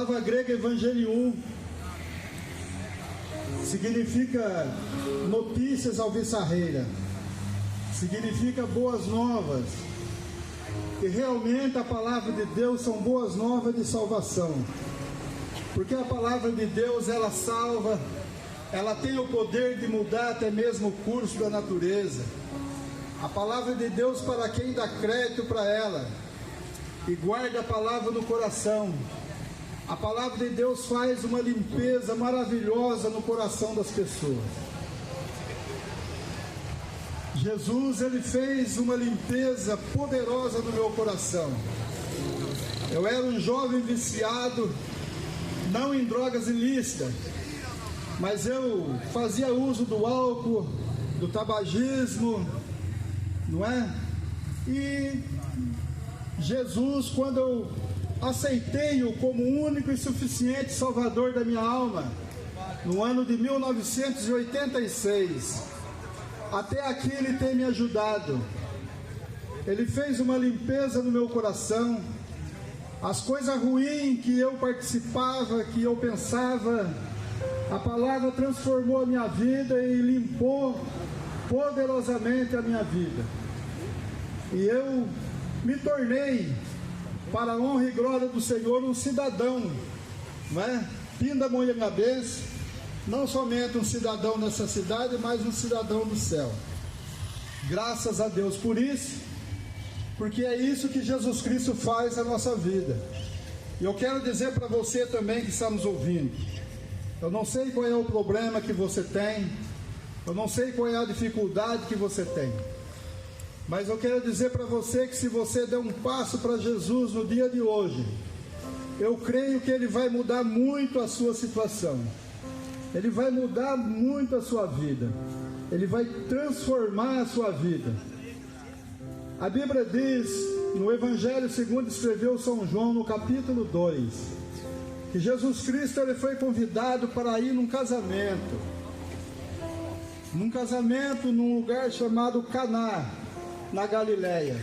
palavra grega evangelium significa notícias alviçarreira, significa boas novas. E realmente a palavra de Deus são boas novas de salvação, porque a palavra de Deus, ela salva, ela tem o poder de mudar até mesmo o curso da natureza. A palavra de Deus, para quem dá crédito para ela e guarda a palavra no coração, a palavra de Deus faz uma limpeza maravilhosa no coração das pessoas. Jesus, ele fez uma limpeza poderosa no meu coração. Eu era um jovem viciado, não em drogas ilícitas, mas eu fazia uso do álcool, do tabagismo, não é? E Jesus, quando eu aceitei-o como único e suficiente Salvador da minha alma, no ano de 1986, até aqui ele tem me ajudado. Ele fez uma limpeza no meu coração. As coisas ruins que eu participava, que eu pensava, a palavra transformou a minha vida e limpou poderosamente a minha vida. E eu me tornei, para a honra e glória do Senhor, um cidadão, não é? Pindamonhangabense, não somente um cidadão nessa cidade, mas um cidadão do céu. Graças a Deus por isso, porque é isso que Jesus Cristo faz na nossa vida. E eu quero dizer para você também que está nos ouvindo, eu não sei qual é o problema que você tem, eu não sei qual é a dificuldade que você tem, mas eu quero dizer para você que se você der um passo para Jesus no dia de hoje, eu creio que Ele vai mudar muito a sua situação, Ele vai mudar muito a sua vida, Ele vai transformar a sua vida. A Bíblia diz, no Evangelho segundo escreveu São João, no capítulo 2, que Jesus Cristo, ele foi convidado para ir num casamento num lugar chamado Caná, na Galileia.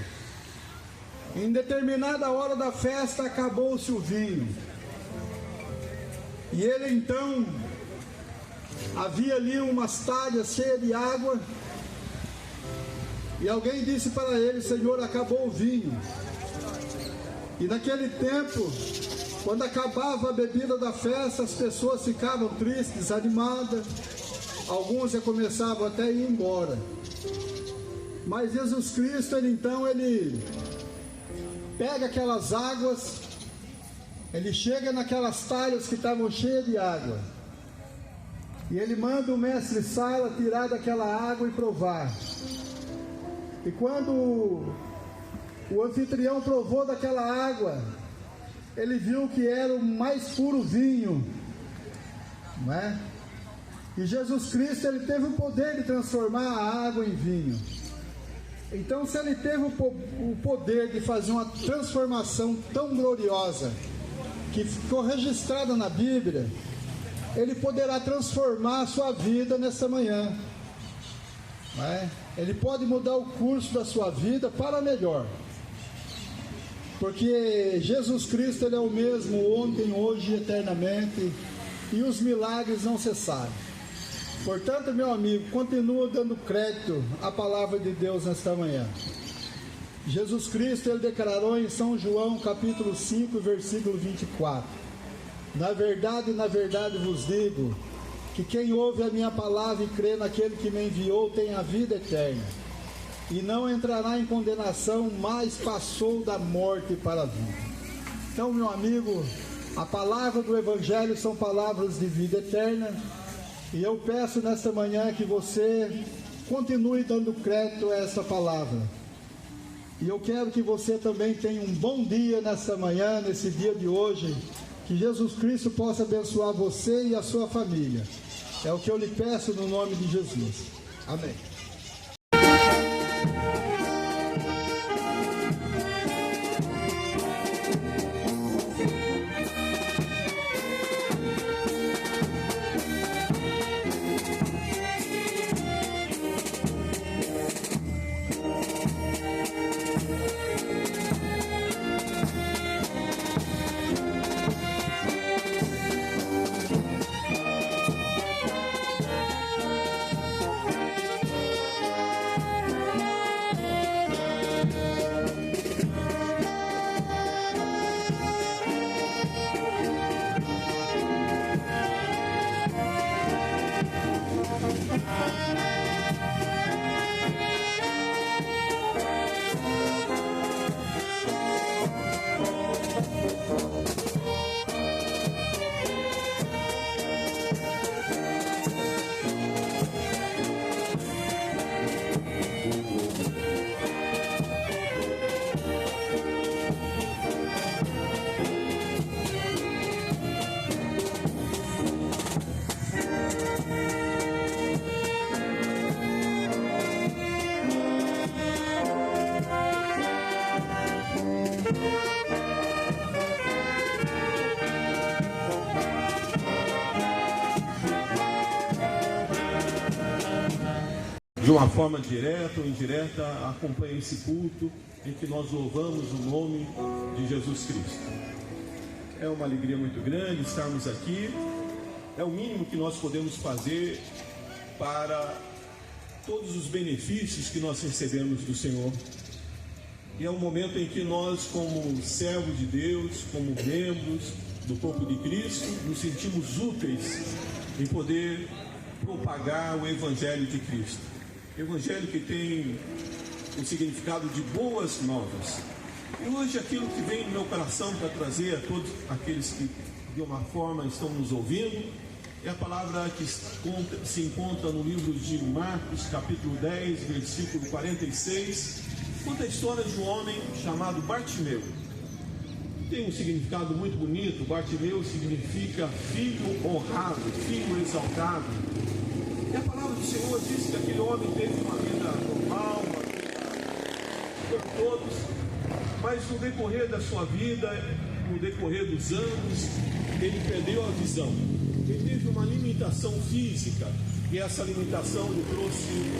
Em determinada hora da festa, acabou-se o vinho, e ele então, havia ali umas talhas cheias de água, e alguém disse para ele: Senhor, acabou o vinho. E naquele tempo, quando acabava a bebida da festa, as pessoas ficavam tristes, desanimadas, alguns já começavam até a ir embora. Mas Jesus Cristo, ele pega aquelas águas, ele chega naquelas talhas que estavam cheias de água, e ele manda o mestre Sala tirar daquela água e provar. E quando o anfitrião provou daquela água, ele viu que era o mais puro vinho, não é? E Jesus Cristo, ele teve o poder de transformar a água em vinho. Então, se ele teve o poder de fazer uma transformação tão gloriosa, que ficou registrada na Bíblia, ele poderá transformar a sua vida nessa manhã, não é? Ele pode mudar o curso da sua vida para melhor, porque Jesus Cristo, ele é o mesmo ontem, hoje e eternamente, e os milagres não cessaram. Portanto, meu amigo, continua dando crédito à palavra de Deus nesta manhã. Jesus Cristo, ele declarou em São João, capítulo 5, versículo 24: na verdade vos digo, que quem ouve a minha palavra e crê naquele que me enviou tem a vida eterna, e não entrará em condenação, mas passou da morte para a vida. Então, meu amigo, a palavra do Evangelho são palavras de vida eterna, e eu peço nesta manhã que você continue dando crédito a essa palavra. E eu quero que você também tenha um bom dia nesta manhã, nesse dia de hoje, que Jesus Cristo possa abençoar você e a sua família. É o que eu lhe peço no nome de Jesus. Amém. de uma forma direta ou indireta, acompanhe esse culto em que nós louvamos o nome de Jesus Cristo. É uma alegria muito grande estarmos aqui. É o mínimo que nós podemos fazer para todos os benefícios que nós recebemos do Senhor. E é um momento em que nós, como servos de Deus, como membros do corpo de Cristo, nos sentimos úteis em poder propagar o Evangelho de Cristo. Evangelho que tem o significado de boas novas. E hoje aquilo que vem no meu coração para trazer a todos aqueles que de uma forma estão nos ouvindo, é a palavra que se encontra no livro de Marcos, capítulo 10, versículo 46, conta a história de um homem chamado Bartimeu. Tem um significado muito bonito. Bartimeu significa filho honrado, filho exaltado. E a palavra do Senhor diz que aquele homem teve uma vida normal, uma vida como todos, mas no decorrer da sua vida, no decorrer dos anos, ele perdeu a visão. Ele teve uma limitação física, e essa limitação lhe trouxe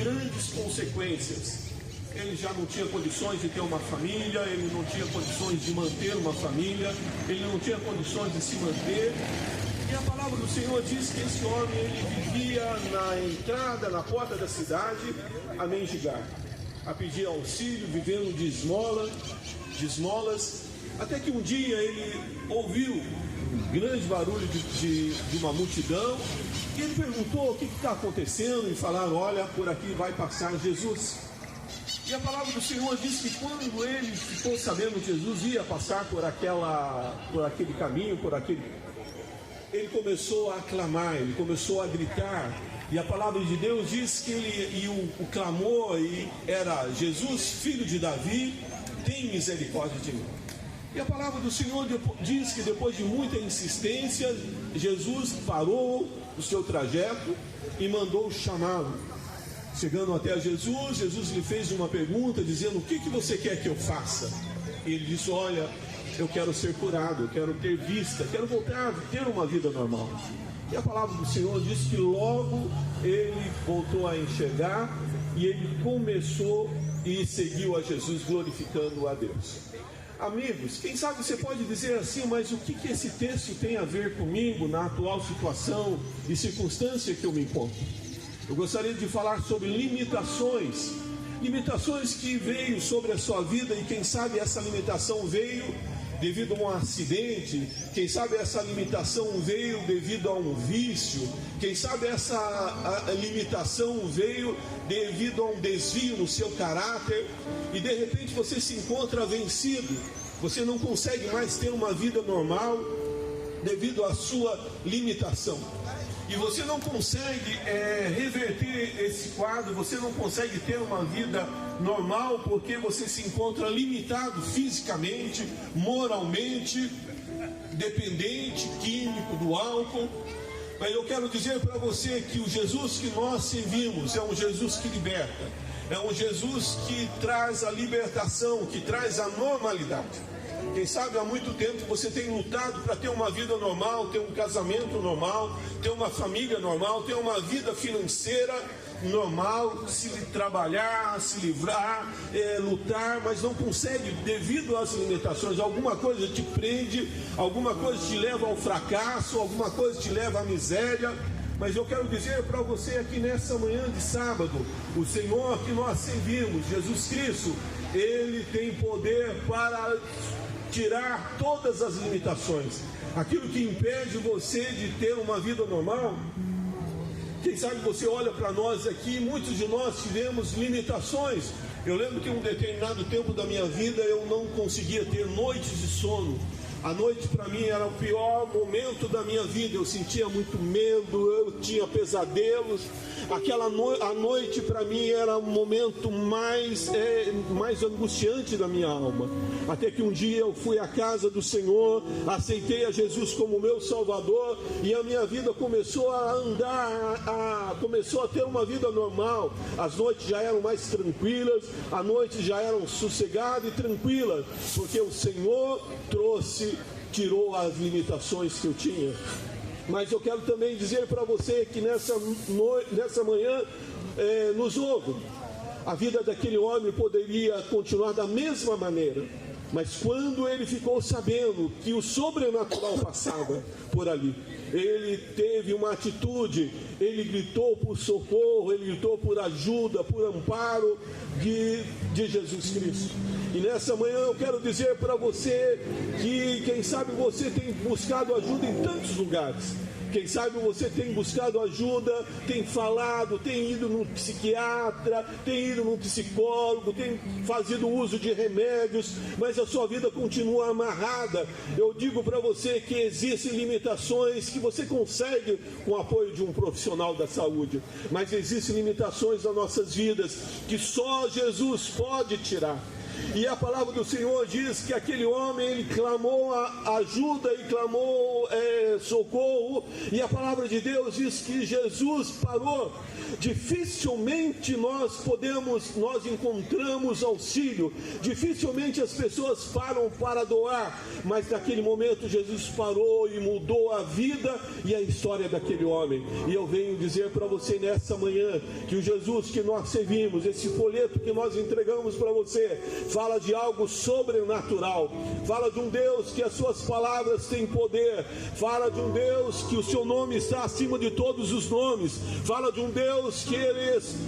grandes consequências. Ele já não tinha condições de ter uma família, ele não tinha condições de manter uma família, ele não tinha condições de se manter. E a palavra do Senhor diz que esse homem, ele vivia na entrada, na porta da cidade, a mendigar, a pedir auxílio, vivendo de esmolas, até que um dia ele ouviu um grande barulho de uma multidão, e ele perguntou o que está acontecendo, e falaram: olha, por aqui vai passar Jesus. E a palavra do Senhor diz que quando ele ficou sabendo que Jesus ia passar por aquele caminho, ele começou a clamar, ele começou a gritar. E a palavra de Deus diz que o clamor era: Jesus, filho de Davi, tem misericórdia de mim. E a palavra do Senhor diz que depois de muita insistência, Jesus parou o seu trajeto e mandou chamá-lo. Chegando até Jesus, Jesus lhe fez uma pergunta, dizendo: o que você quer que eu faça? E ele disse: olha, eu quero ser curado, eu quero ter vista, quero voltar a ter uma vida normal. E a palavra do Senhor diz que logo ele voltou a enxergar, e ele começou e seguiu a Jesus, glorificando a Deus. Amigos, quem sabe você pode dizer assim: mas o que esse texto tem a ver comigo na atual situação e circunstância que eu me encontro? Eu gostaria de falar sobre limitações que veio sobre a sua vida, e quem sabe essa limitação veio devido a um acidente, quem sabe essa limitação veio devido a um vício, quem sabe essa limitação veio devido a um desvio no seu caráter, e de repente você se encontra vencido, você não consegue mais ter uma vida normal devido à sua limitação. E você não consegue reverter esse quadro, você não consegue ter uma vida normal porque você se encontra limitado fisicamente, moralmente, dependente químico do álcool. Mas eu quero dizer para você que o Jesus que nós servimos é um Jesus que liberta, é um Jesus que traz a libertação, que traz a normalidade. Quem sabe há muito tempo você tem lutado para ter uma vida normal, ter um casamento normal, ter uma família normal, ter uma vida financeira normal, se trabalhar, se livrar, lutar, mas não consegue devido às limitações. Alguma coisa te prende, alguma coisa te leva ao fracasso, alguma coisa te leva à miséria. Mas eu quero dizer para você aqui nessa manhã de sábado, o Senhor que nós servimos, Jesus Cristo, Ele tem poder para tirar todas as limitações, aquilo que impede você de ter uma vida normal. Quem sabe você olha para nós aqui, muitos de nós tivemos limitações. Eu lembro que em um determinado tempo da minha vida eu não conseguia ter noites de sono. A noite para mim era o pior momento da minha vida. Eu sentia muito medo, eu tinha pesadelos. A noite para mim era o momento mais angustiante da minha alma. Até que um dia eu fui à casa do Senhor, aceitei a Jesus como meu Salvador, e a minha vida começou a andar, começou a ter uma vida normal. As noites já eram mais tranquilas, as noites já eram sossegadas e tranquilas, porque o Senhor tirou as limitações que eu tinha. Mas eu quero também dizer para você que nessa manhã nos ouve. A vida daquele homem poderia continuar da mesma maneira, mas quando ele ficou sabendo que o sobrenatural passava por ali, ele teve uma atitude, ele gritou por socorro, ele gritou por ajuda, por amparo de Jesus Cristo. E nessa manhã eu quero dizer para você que, quem sabe, você tem buscado ajuda em tantos lugares. Quem sabe você tem buscado ajuda, tem falado, tem ido num psiquiatra, tem ido num psicólogo, tem fazido uso de remédios, mas a sua vida continua amarrada. Eu digo para você que existem limitações que você consegue com o apoio de um profissional da saúde, mas existem limitações nas nossas vidas que só Jesus pode tirar. E a palavra do Senhor diz que aquele homem, ele clamou ajuda e clamou socorro, e a palavra de Deus diz que Jesus parou. Dificilmente nós encontramos auxílio, dificilmente as pessoas param para doar, mas naquele momento Jesus parou e mudou a vida e a história daquele homem. E eu venho dizer para você nessa manhã que o Jesus que nós servimos, esse folheto que nós entregamos para você, fala de algo sobrenatural, fala de um Deus que as suas palavras têm poder, fala de um Deus que o seu nome está acima de todos os nomes, fala de um Deus que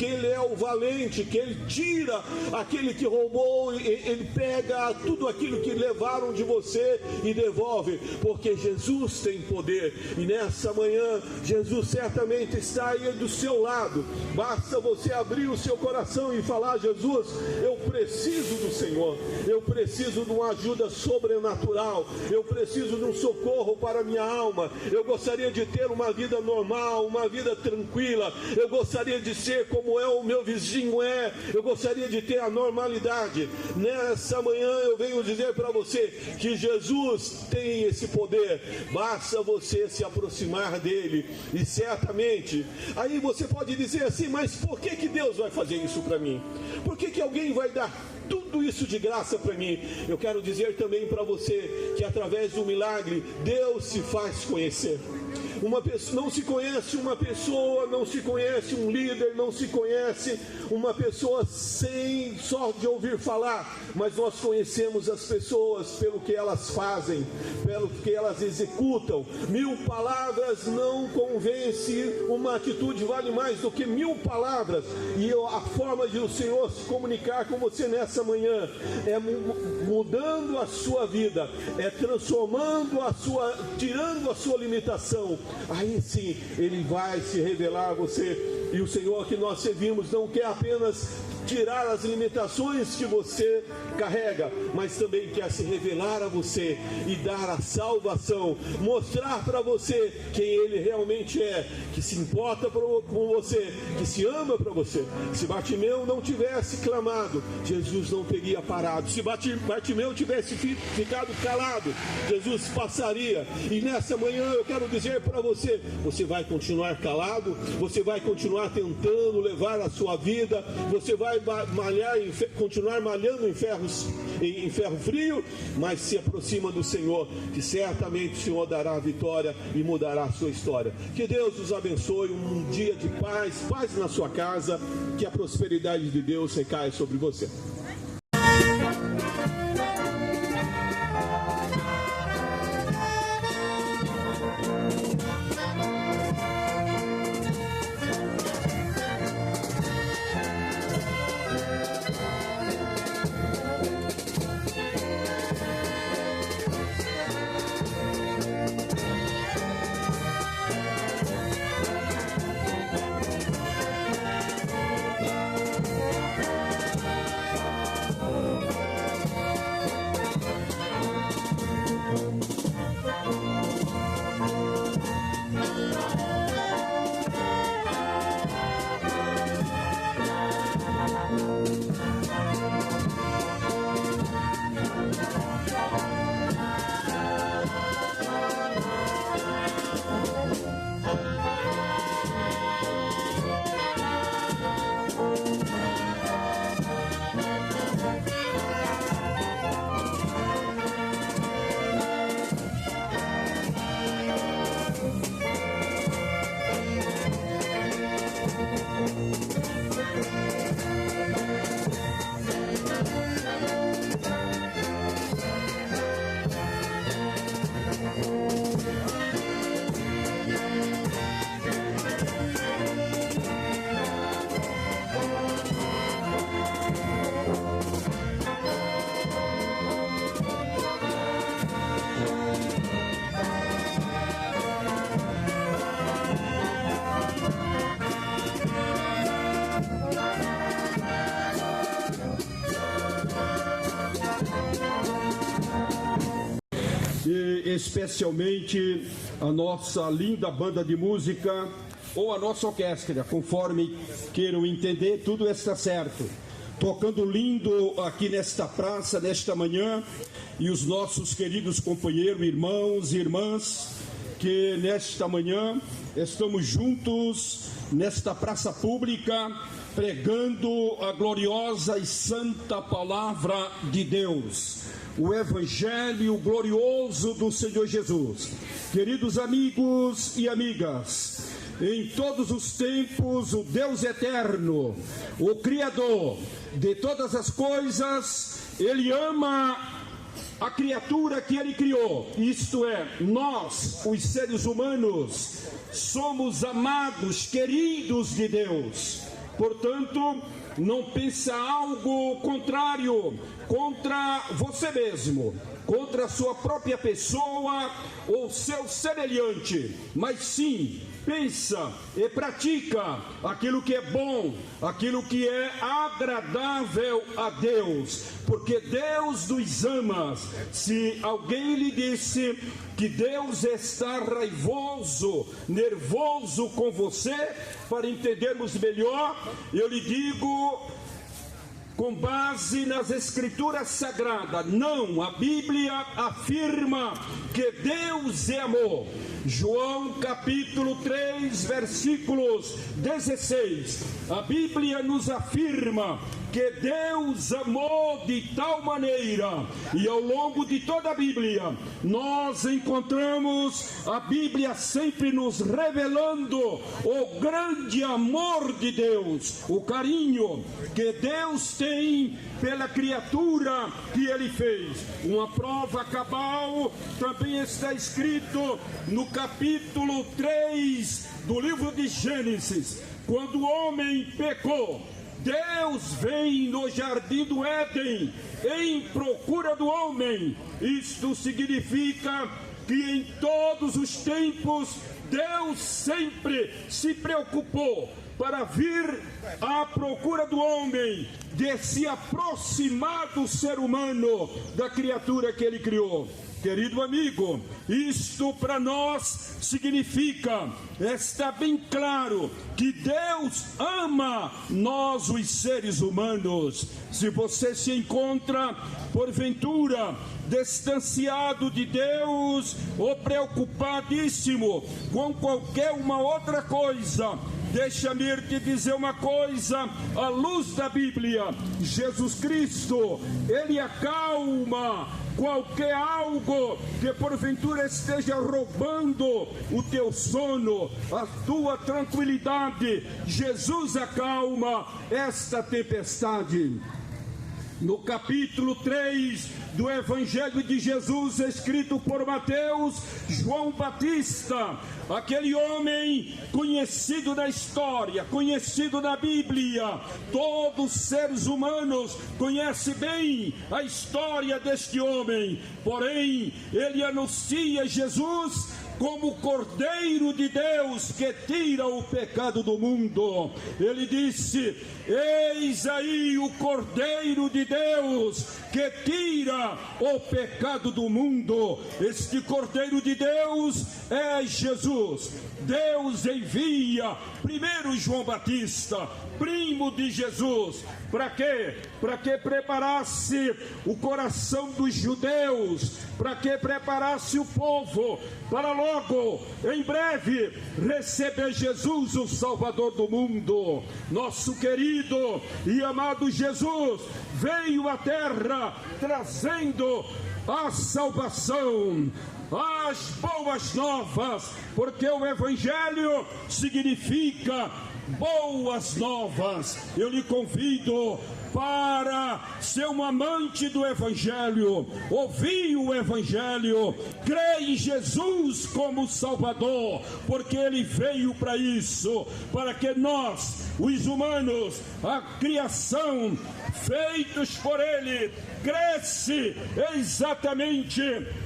ele é o valente, que ele tira aquele que roubou, ele pega tudo aquilo que levaram de você e devolve, porque Jesus tem poder. E nessa manhã Jesus certamente está aí do seu lado. Basta você abrir o seu coração e falar: Jesus, eu preciso do Senhor, eu preciso de uma ajuda sobrenatural, eu preciso de um socorro para a minha alma, eu gostaria de ter uma vida normal, uma vida tranquila, eu gostaria de ser como o meu vizinho eu gostaria de ter a normalidade. Nessa manhã eu venho dizer para você que Jesus tem esse poder, basta você se aproximar dele, e certamente, aí você pode dizer assim: mas por que Deus vai fazer isso para mim? Por que alguém vai dar tudo isso de graça para mim? Eu quero dizer também para você que através do milagre Deus se faz conhecer. Uma pessoa, não se conhece uma pessoa, não se conhece um líder, não se conhece uma pessoa só de ouvir falar, mas nós conhecemos as pessoas pelo que elas fazem, pelo que elas executam. 1000 palavras não convencem, uma atitude vale mais do que 1000 palavras. E a forma de o Senhor se comunicar com você nessa manhã é mudando a sua vida, é transformando tirando a sua limitação. Aí sim Ele vai se revelar a você. E o Senhor que nós servimos não quer apenas tirar as limitações que você carrega, mas também quer se revelar a você e dar a salvação, mostrar para você quem Ele realmente é, que se importa com você, que se ama para você. Se Bartimeu não tivesse clamado, Jesus não teria parado. Se Bartimeu tivesse ficado calado, Jesus passaria. E nessa manhã eu quero dizer para você: você vai continuar calado, você vai continuar tentando levar a sua vida, você vai continuar malhando em ferro frio, mas se aproxima do Senhor, que certamente o Senhor dará a vitória e mudará a sua história. Que Deus nos abençoe, um dia de paz na sua casa, que a prosperidade de Deus recaia sobre você. especialmente a nossa linda banda de música ou a nossa orquestra, conforme queiram entender, tudo está certo. Tocando lindo aqui nesta praça, nesta manhã, e os nossos queridos companheiros, irmãos e irmãs, que nesta manhã estamos juntos nesta praça pública, pregando a gloriosa e santa palavra de Deus, o Evangelho glorioso do Senhor Jesus. Queridos amigos e amigas, em todos os tempos, o Deus eterno, o Criador de todas as coisas, Ele ama a criatura que Ele criou, isto é, nós, os seres humanos, somos amados, queridos de Deus. Portanto, não pensa algo contrário contra você mesmo, contra a sua própria pessoa ou seu semelhante, mas sim pensa e pratica aquilo que é bom, aquilo que é agradável a Deus, porque Deus nos ama. Se alguém lhe disse que Deus está raivoso, nervoso com você, para entendermos melhor, eu lhe digo, com base nas Escrituras Sagradas, não, a Bíblia afirma que Deus é amor. João capítulo 3, versículos 16, a Bíblia nos afirma que Deus amou de tal maneira, e ao longo de toda a Bíblia, nós encontramos a Bíblia sempre nos revelando o grande amor de Deus, o carinho que Deus tem pela criatura que Ele fez. Uma prova cabal também está escrito no capítulo 3 do livro de Gênesis, quando o homem pecou. Deus vem no jardim do Éden em procura do homem. Isto significa que em todos os tempos Deus sempre se preocupou para vir à procura do homem, de se aproximar do ser humano, da criatura que Ele criou. Querido amigo, isto para nós significa, está bem claro, que Deus ama nós, os seres humanos. Se você se encontra, porventura, distanciado de Deus ou preocupadíssimo com qualquer uma outra coisa, deixa-me te dizer uma coisa, à luz da Bíblia, Jesus Cristo, Ele acalma qualquer algo que porventura esteja roubando o teu sono, a tua tranquilidade. Jesus acalma esta tempestade. No capítulo 3 do Evangelho de Jesus, escrito por Mateus, João Batista, aquele homem conhecido na história, conhecido na Bíblia, todos os seres humanos conhecem bem a história deste homem, porém ele anuncia Jesus como o Cordeiro de Deus que tira o pecado do mundo. Ele disse: eis aí o Cordeiro de Deus que tira o pecado do mundo. Este Cordeiro de Deus é Jesus. Deus envia primeiro João Batista, primo de Jesus, para quê? Para que preparasse o coração dos judeus, para que preparasse o povo, para logo, em breve, receber Jesus, o Salvador do mundo. Nosso querido e amado Jesus veio à terra trazendo a salvação, as boas novas, porque o Evangelho significa boas novas. Eu lhe convido para ser um amante do Evangelho, ouvir o Evangelho, crer em Jesus como Salvador, porque Ele veio para isso, para que nós, os humanos, a criação, feitos por Ele, cresce exatamente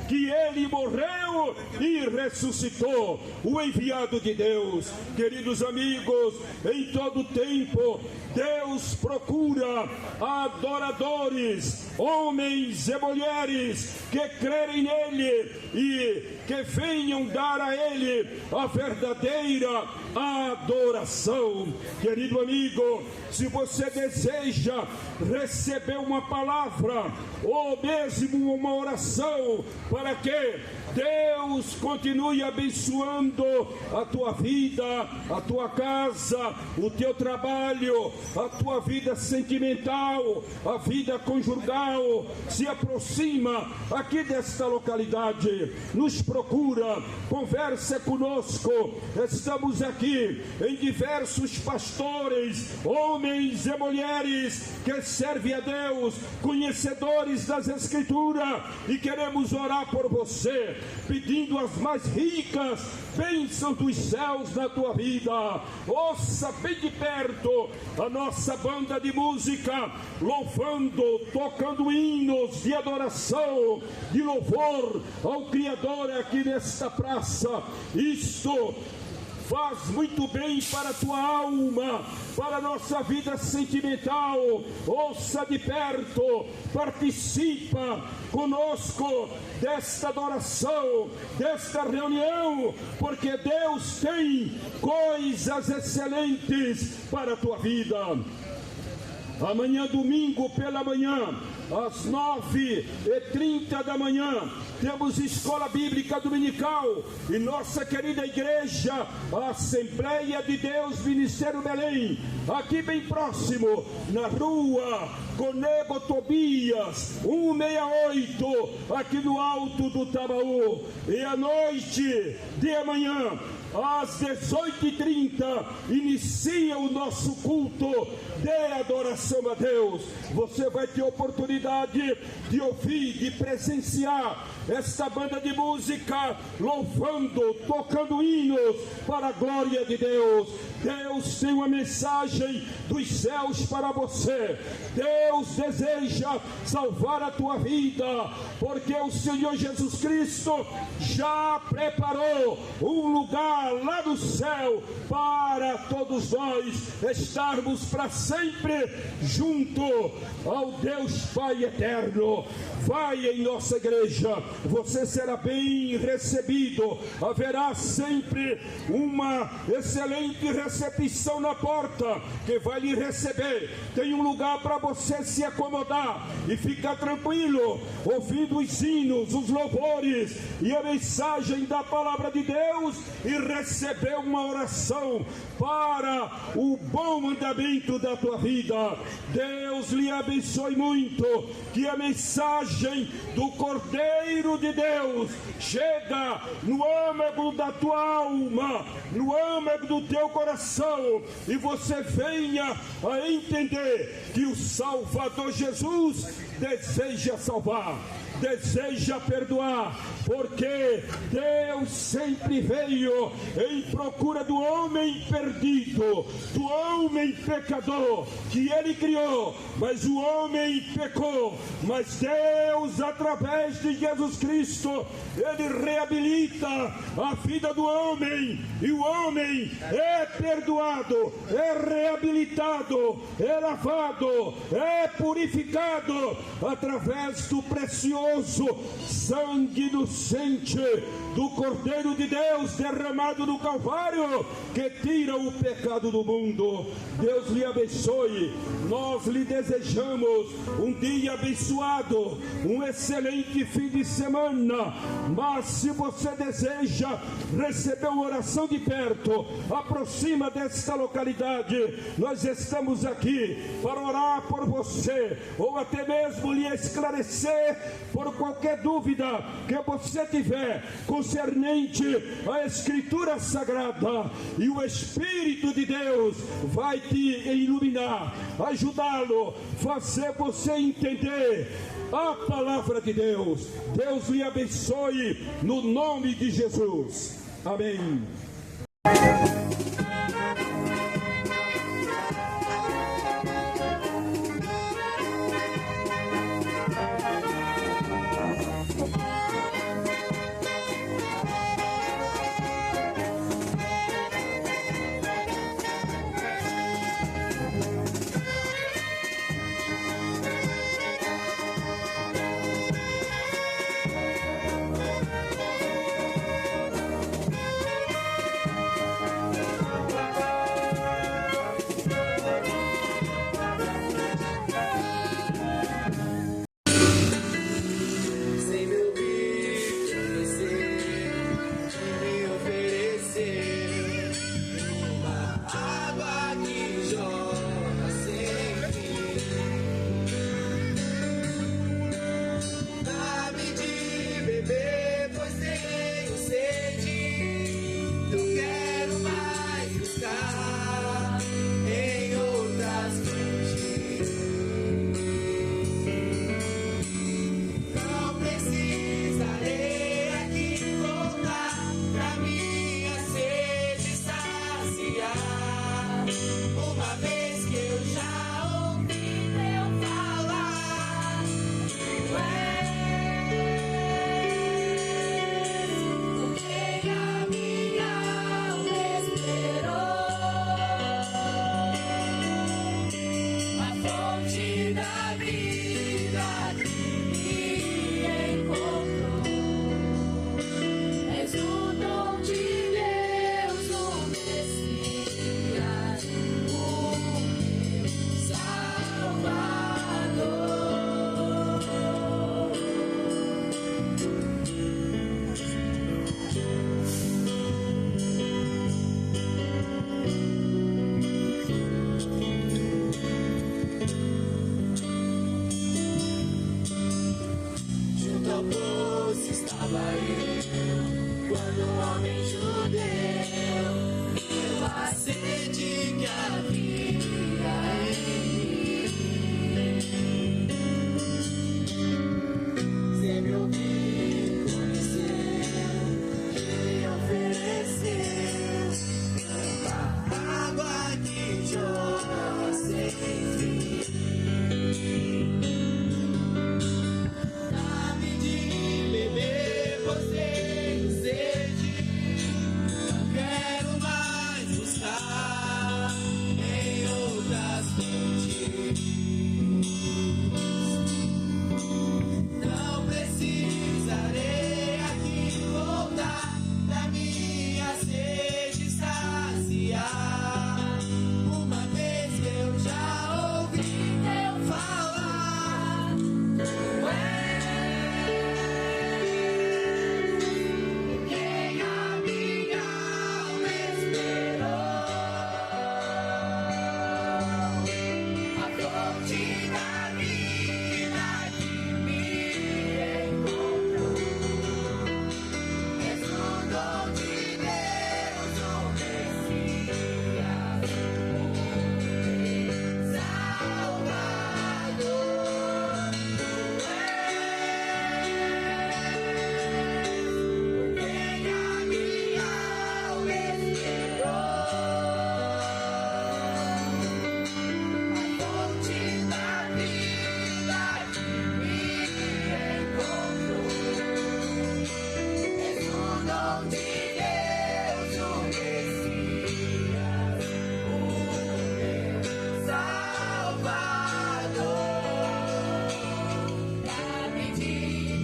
que Ele morreu e ressuscitou, o enviado de Deus. Queridos amigos, em todo tempo Deus procura adoradores, homens e mulheres que crerem nele e que venham dar a ele a verdadeira adoração. Querido amigo, se você deseja receber uma palavra ou mesmo uma oração para que Deus continue abençoando a tua vida, a tua casa, o teu trabalho, a tua vida sentimental, a vida conjugal, se aproxima aqui desta localidade, nos procura, conversa conosco. Estamos aqui em diversos pastores, homens e mulheres que servem a Deus, conhecedores das Escrituras, e queremos orar por você, pedindo as mais ricas bênçãos dos céus na tua vida. Ouça bem de perto a nossa banda de música, louvando, tocando hinos de adoração, de louvor ao Criador aqui nesta praça. Isto faz muito bem para a tua alma, para a nossa vida sentimental. Ouça de perto, participa conosco desta adoração, desta reunião, porque Deus tem coisas excelentes para a tua vida. Amanhã, domingo, pela manhã, às 9h30 da manhã, temos Escola Bíblica Dominical e nossa querida igreja, a Assembleia de Deus Ministério Belém, aqui bem próximo, na rua Conego Tobias, 168, aqui no alto do Tabaú. E à noite de amanhã, às 18h30, inicia o nosso culto de adoração a Deus. Você vai ter oportunidade de ouvir, de presenciar esta banda de música louvando, tocando hinos para a glória de Deus. Deus tem uma mensagem dos céus para você. Deus deseja salvar a tua vida, porque o Senhor Jesus Cristo já preparou um lugar lá no céu para todos nós estarmos para sempre junto ao Deus Pai eterno. Vai em nossa igreja, você será bem recebido. Haverá sempre uma excelente recepção na porta que vai lhe receber. Tem um lugar para você se acomodar e ficar tranquilo, ouvindo os hinos, os louvores e a mensagem da palavra de Deus, e receber uma oração para o bom andamento da tua vida. Deus lhe abençoe muito, que a mensagem do Cordeiro de Deus chega no âmago da tua alma, no âmago do teu coração, e você venha a entender que o Salvador Jesus deseja salvar, deseja perdoar, porque Deus sempre veio em procura do homem perdido, do homem pecador que Ele criou, mas o homem pecou. Mas Deus, através de Jesus Cristo, Ele reabilita a vida do homem, e o homem é perdoado, é reabilitado, é lavado, é purificado através do precioso sangue inocente do Cordeiro de Deus derramado no Calvário, que tira o pecado do mundo. Deus lhe abençoe. Nós lhe desejamos um dia abençoado, um excelente fim de semana. Mas se você deseja receber uma oração de perto, aproxima desta localidade. Nós estamos aqui para orar por você, ou até mesmo lhe esclarecer por qualquer dúvida que você tiver concernente à Escritura Sagrada, e o Espírito de Deus vai te iluminar, ajudá-lo, fazer você entender a palavra de Deus. Deus lhe abençoe no nome de Jesus. Amém. uma vez que eu já ouvi Deus falar, porque a minha alma esperou a fonte da vida que me encontrou. És o dom de Deus, o Messias, o meu Salvador. Junto ao poço estava eu, quando um homem judeu viu a sede que havia em mim. Sem me ouvir, conheceu e ofereceu tanta água que jorra sem fim. Dá-me de beber, pois tenho sede. Não quero mais buscar em outras fontes. Não precisarei aqui voltar pra minha sede saciar. Uma vez que eu já ouvi Deus falar, quem a minha alma esperou, a fonte da vida que me encontrou. És o dom de Deus, o Messias, o meu Salvador. Quem a minha alma esperou, a fonte da vida que me encontrou. És o dom de Deus, o Messias, o meu Salvador. Dá-me de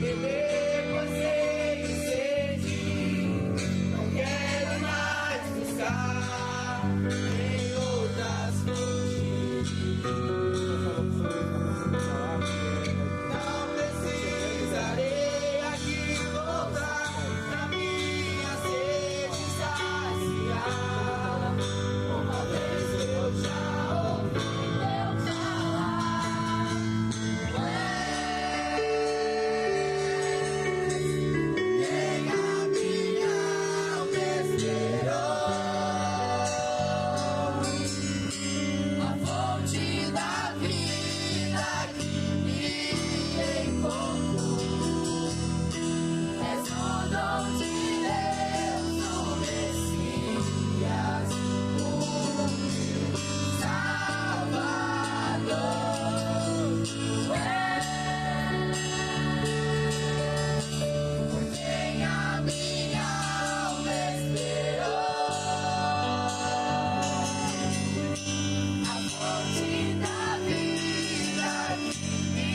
beber, pois tenho sede. Não quero mais buscar em outras fontes. Não precisarei aqui voltar pra minha sede saciar. Uma vez que eu já ouvi Deus falar, quem a minha alma esperou, a fonte da vida que me encontrou. És o dom de Deus, o Messias, o meu Salvador. Quem a minha alma esperou, a fonte da vida que me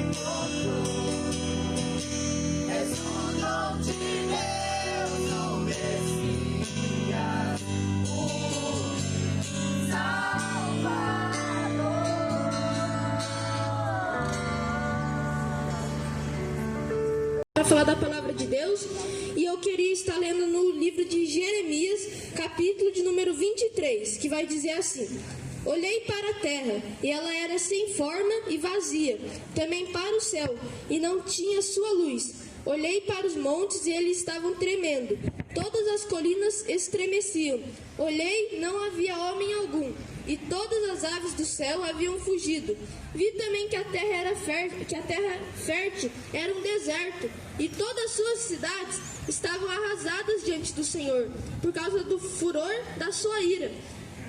encontrou. És o dom de Deus, o Messias, o meu Salvador. Para falar da palavra de Deus, e eu queria estar lendo no livro de Jeremias, capítulo de número 23, que vai dizer assim: Olhei para a terra, e ela era sem forma e vazia, também para o céu, e não tinha sua luz. Olhei para os montes, e eles estavam tremendo, todas as colinas estremeciam. Olhei, não havia homem algum, e todas as aves do céu haviam fugido. Vi também que a terra fértil era um deserto, e todas as suas cidades estavam arrasadas diante do Senhor, por causa do furor da sua ira.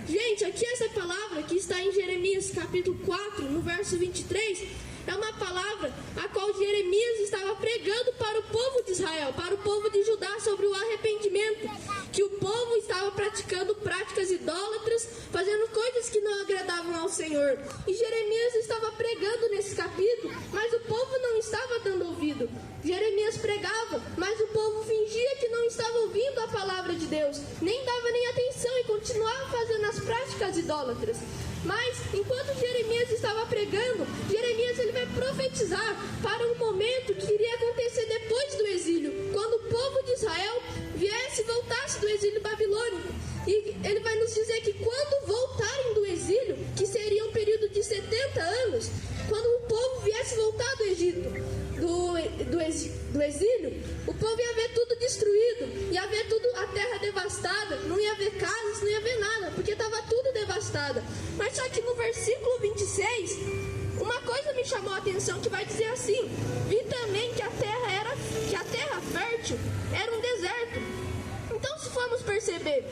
Gente, aqui essa palavra que está em Jeremias capítulo 4, no verso 23, é uma palavra a qual Jeremias estava pregando para o povo de Israel, para o povo de Judá, sobre o arrependimento, que o povo estava praticando práticas idólatras, fazendo coisas que não agradavam ao Senhor. E Jeremias estava pregando nesse capítulo, mas o povo não estava dando ouvido. Jeremias pregava, mas o povo fingia que não estava ouvindo a palavra de Deus, nem dava nem atenção e continuava fazendo as práticas idólatras. Mas, enquanto Jeremias estava pregando, Jeremias ele vai profetizar para um momento que iria acontecer depois do exílio, quando o povo de Israel viesse e voltasse do exílio babilônico. E ele vai nos dizer que quando voltarem do exílio, que seria um período de 70 anos, quando o povo viesse voltar do Egito, do exílio, o povo ia ver tudo destruído, ia ver tudo, a terra devastada, não ia ver casas, não ia ver nada, porque estava tudo devastado. Mas só que no versículo 26, uma coisa me chamou a atenção, que vai dizer assim: vi também que a terra fértil era um deserto. Então, se formos perceber,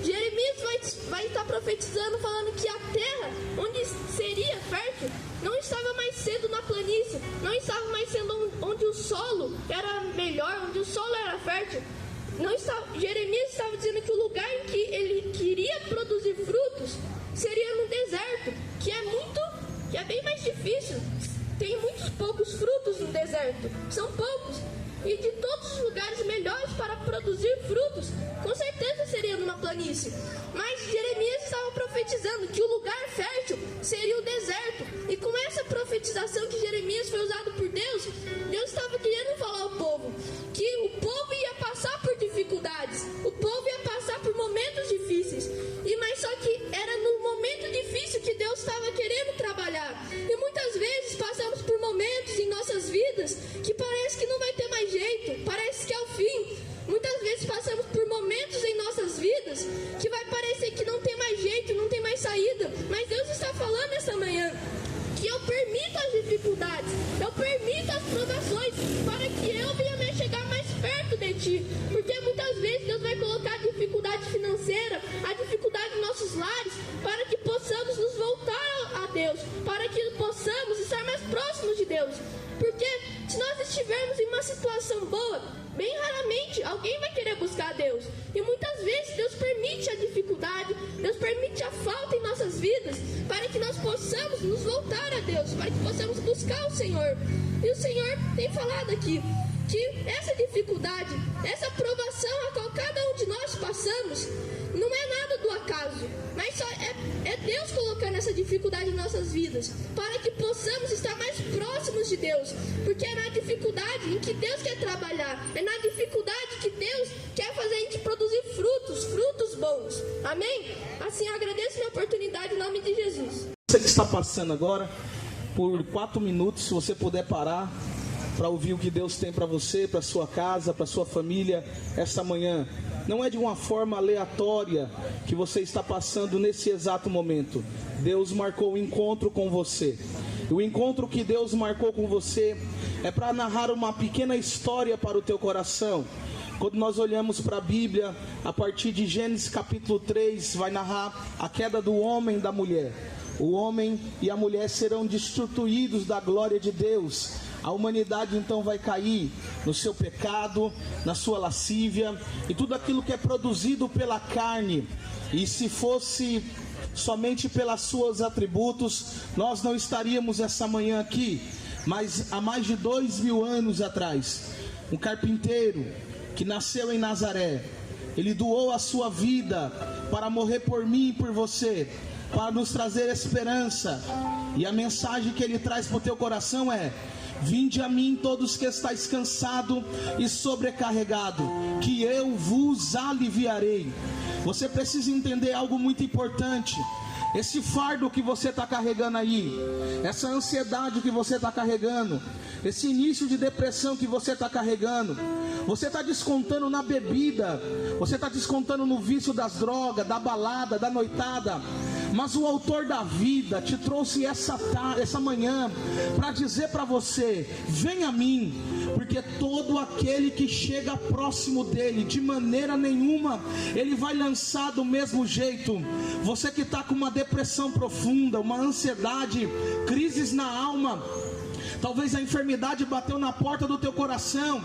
Jeremias vai estar profetizando, falando que a terra onde seria fértil não estava mais sendo na planície, não estava mais sendo onde o solo era melhor, onde o solo era fértil. Jeremias estava dizendo que o lugar em que ele queria produzir frutos seria no deserto, que é bem mais difícil. Tem muitos poucos frutos no deserto, são poucos. E de todos os lugares melhores para produzir frutos, com certeza seria numa planície. Mas Jeremias estava profetizando que o lugar fértil seria o deserto. E com essa profetização que Jeremias foi usado por Deus, Deus estava querendo falar ao povo que o povo ia passar por dificuldades, o povo ia passar por momentos difíceis. Mas só que era no momento difícil que Deus estava querendo trabalhar. E muitas vezes passamos por momentos em nossas vidas que parece que não vai ter mais jeito, parece que é o fim. Muitas vezes passamos por momentos em nossas vidas que vai parecer que não tem mais jeito, não tem mais saída. Mas Deus está falando essa manhã que eu permito as dificuldades, eu permito as provações, para que eu venha chegar mais perto de ti. Porque muitas vezes Deus vai colocar a dificuldade financeira, a dificuldade em nossos lares, para que possamos nos voltar a Deus, para que possamos estar mais próximos de Deus. Porque se nós estivermos em uma situação boa, bem raramente alguém vai querer buscar a Deus. E muitas vezes Deus permite a dificuldade, Deus permite a falta em nossas vidas, para que nós possamos nos voltar a Deus, para que possamos buscar o Senhor. E o Senhor tem falado aqui que essa dificuldade, essa provação a qual cada um de nós passamos, não é nada do acaso, mas só é Deus colocando essa dificuldade em nossas vidas, para que possamos estar mais próximos de Deus. Porque é na dificuldade em que Deus quer trabalhar, é na dificuldade que Deus quer fazer a gente produzir frutos bons. Amém? Assim eu agradeço a minha oportunidade em nome de Jesus. Você que está passando agora, por 4 minutos, se você puder parar para ouvir o que Deus tem para você, para sua casa, para sua família essa manhã. Não é de uma forma aleatória que você está passando nesse exato momento. Deus marcou o encontro com você. E o encontro que Deus marcou com você é para narrar uma pequena história para o teu coração. Quando nós olhamos para a Bíblia, a partir de Gênesis capítulo 3, vai narrar a queda do homem e da mulher. O homem e a mulher serão destituídos da glória de Deus. A humanidade então vai cair no seu pecado, na sua lascívia e tudo aquilo que é produzido pela carne. E se fosse somente pelos seus atributos, nós não estaríamos essa manhã aqui. Mas há mais de 2000 anos atrás, um carpinteiro que nasceu em Nazaré, ele doou a sua vida para morrer por mim e por você, para nos trazer esperança. E a mensagem que ele traz para o teu coração é: vinde a mim todos que estáis cansado e sobrecarregado, que eu vos aliviarei. Você precisa entender algo muito importante. Esse fardo que você está carregando aí, essa ansiedade que você está carregando, esse início de depressão que você está carregando, você está descontando na bebida, você está descontando no vício das drogas, da balada, da noitada. mas o autor da vida te trouxe essa manhã para dizer para você: vem a mim, porque todo aquele que chega próximo dele, de maneira nenhuma ele vai lançar do mesmo jeito. Você que está com uma depressão profunda, uma ansiedade, crises na alma, talvez a enfermidade bateu na porta do teu coração,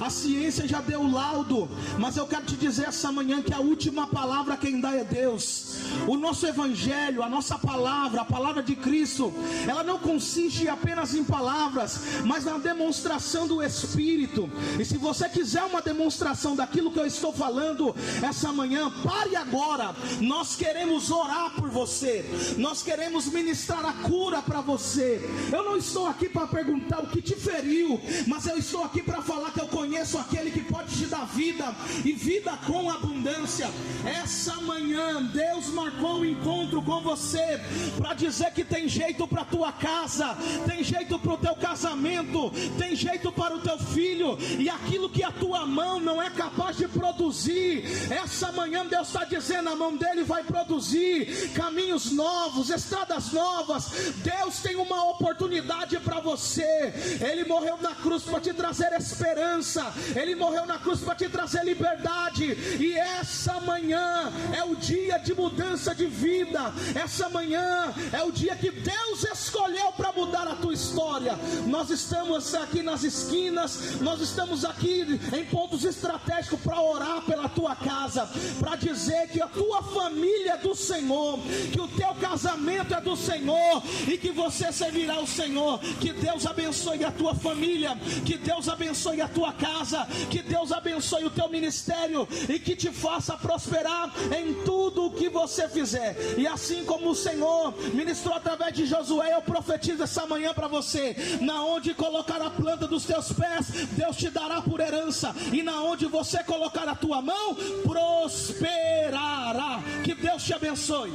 a ciência já deu laudo, mas eu quero te dizer essa manhã que a última palavra quem dá é Deus. O nosso evangelho, a nossa palavra, a palavra de Cristo, ela não consiste apenas em palavras, mas na demonstração do Espírito. E se você quiser uma demonstração daquilo que eu estou falando essa manhã, pare agora. Nós queremos orar por você, nós queremos ministrar a cura para você. Eu não estou aqui para perguntar o que te feriu, mas eu estou aqui para falar que eu conheço aquele que pode te dar vida, e vida com abundância. Essa manhã Deus marcou um encontro com você para dizer que tem jeito para tua casa, tem jeito para o teu casamento, tem jeito para o teu filho, e aquilo que a tua mão não é capaz de produzir, essa manhã Deus está dizendo: a mão dele vai produzir caminhos novos, estradas novas. Deus tem uma oportunidade para você. Ele morreu na cruz para te trazer esperança, ele morreu na cruz para te trazer liberdade, e essa manhã é o dia de mudança de vida. Essa manhã é o dia que Deus escolheu para mudar a tua história. Nós estamos aqui nas esquinas, nós estamos aqui em pontos estratégicos para orar pela tua casa, para dizer que a tua família é do Senhor, que o teu casamento é do Senhor, e que você servirá ao Senhor. Que Deus abençoe a tua família, que Deus abençoe a tua casa, que Deus abençoe o teu ministério, e que te faça prosperar em tudo o que você fizer. E assim como o Senhor ministrou através de Josué, eu profetizo essa manhã para você: na onde colocar a planta dos teus pés, Deus te dará por herança, e na onde você colocar a tua mão, prosperará. Que Deus te abençoe.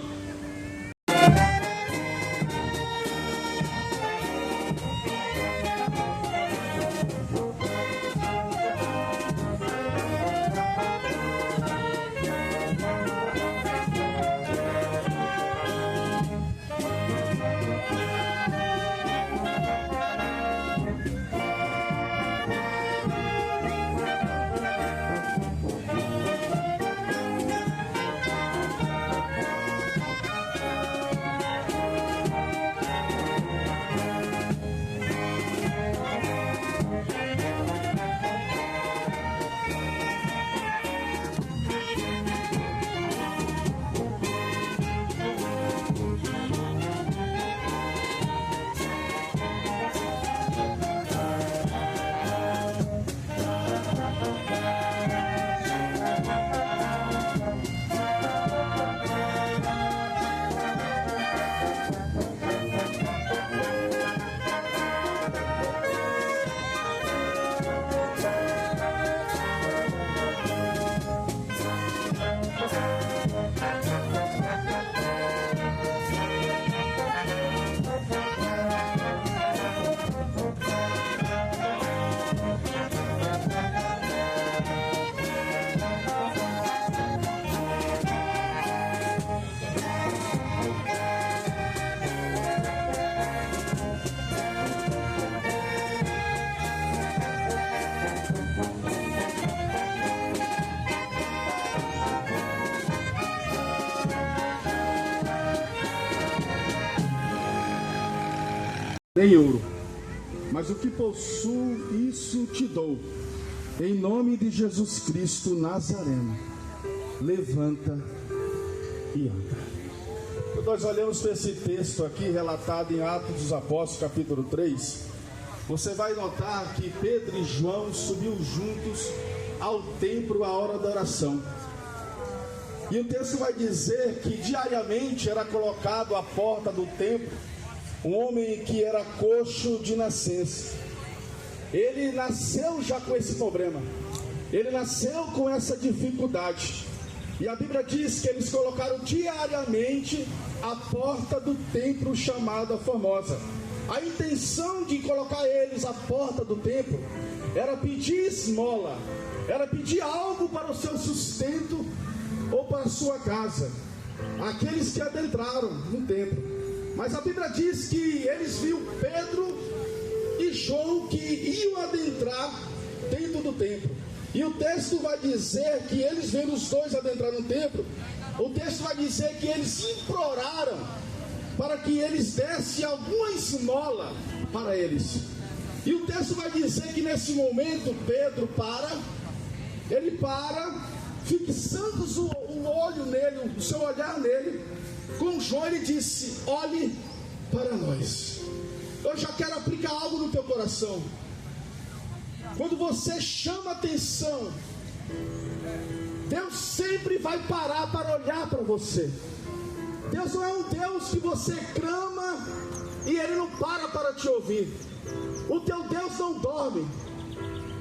Nem ouro, mas o que possuo, isso te dou. Em nome de Jesus Cristo Nazareno, levanta e anda. Quando nós olhamos para esse texto aqui, relatado em Atos dos Apóstolos, capítulo 3, você vai notar que Pedro e João subiam juntos ao templo à hora da oração. E o texto vai dizer que diariamente era colocado à porta do templo um homem que era coxo de nascença. Ele nasceu já com esse problema, ele nasceu com essa dificuldade, e a Bíblia diz que eles colocaram diariamente a porta do templo chamada Formosa. A intenção de colocar eles à porta do templo era pedir esmola, era pedir algo para o seu sustento ou para a sua casa. aqueles que adentraram no templo. Mas a Bíblia diz que eles viram Pedro e João que iam adentrar dentro do templo. E o texto vai dizer que eles vendo os dois adentrar no templo, o texto vai dizer que eles imploraram para que eles dessem alguma esmola para eles. E o texto vai dizer que nesse momento Pedro ele para, fixando o olho nele, o seu olhar nele. Com João ele disse: olhe para nós. Eu já quero aplicar algo no teu coração. Quando você chama atenção, Deus sempre vai parar para olhar para você. Deus não é um Deus que você clama e Ele não para te ouvir. O teu Deus não dorme.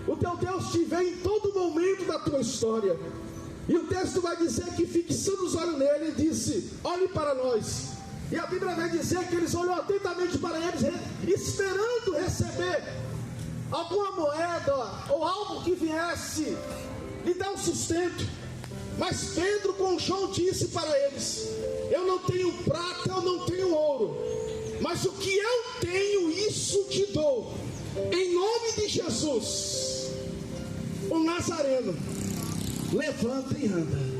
O teu Deus te vê em todo momento da tua história. E o texto vai dizer que, fixando os olhos nele, ele disse: olhe para nós. E a Bíblia vai dizer que eles olham atentamente para eles, esperando receber alguma moeda ou algo que viesse lhe dar um sustento. Mas Pedro com João disse para eles: eu não tenho prata, eu não tenho ouro, mas o que eu tenho, isso te dou. Em nome de Jesus, o Nazareno, levanta e anda.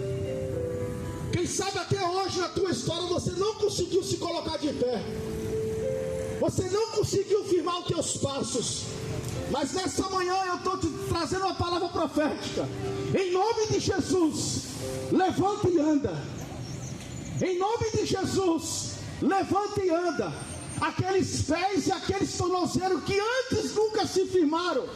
Quem sabe até hoje na tua história você não conseguiu se colocar de pé, você não conseguiu firmar os teus passos, mas nessa manhã eu estou te trazendo uma palavra profética. Em nome de Jesus, levanta e anda. Em nome de Jesus, levanta e anda. Aqueles pés e aqueles tornozelos que antes nunca se firmaram,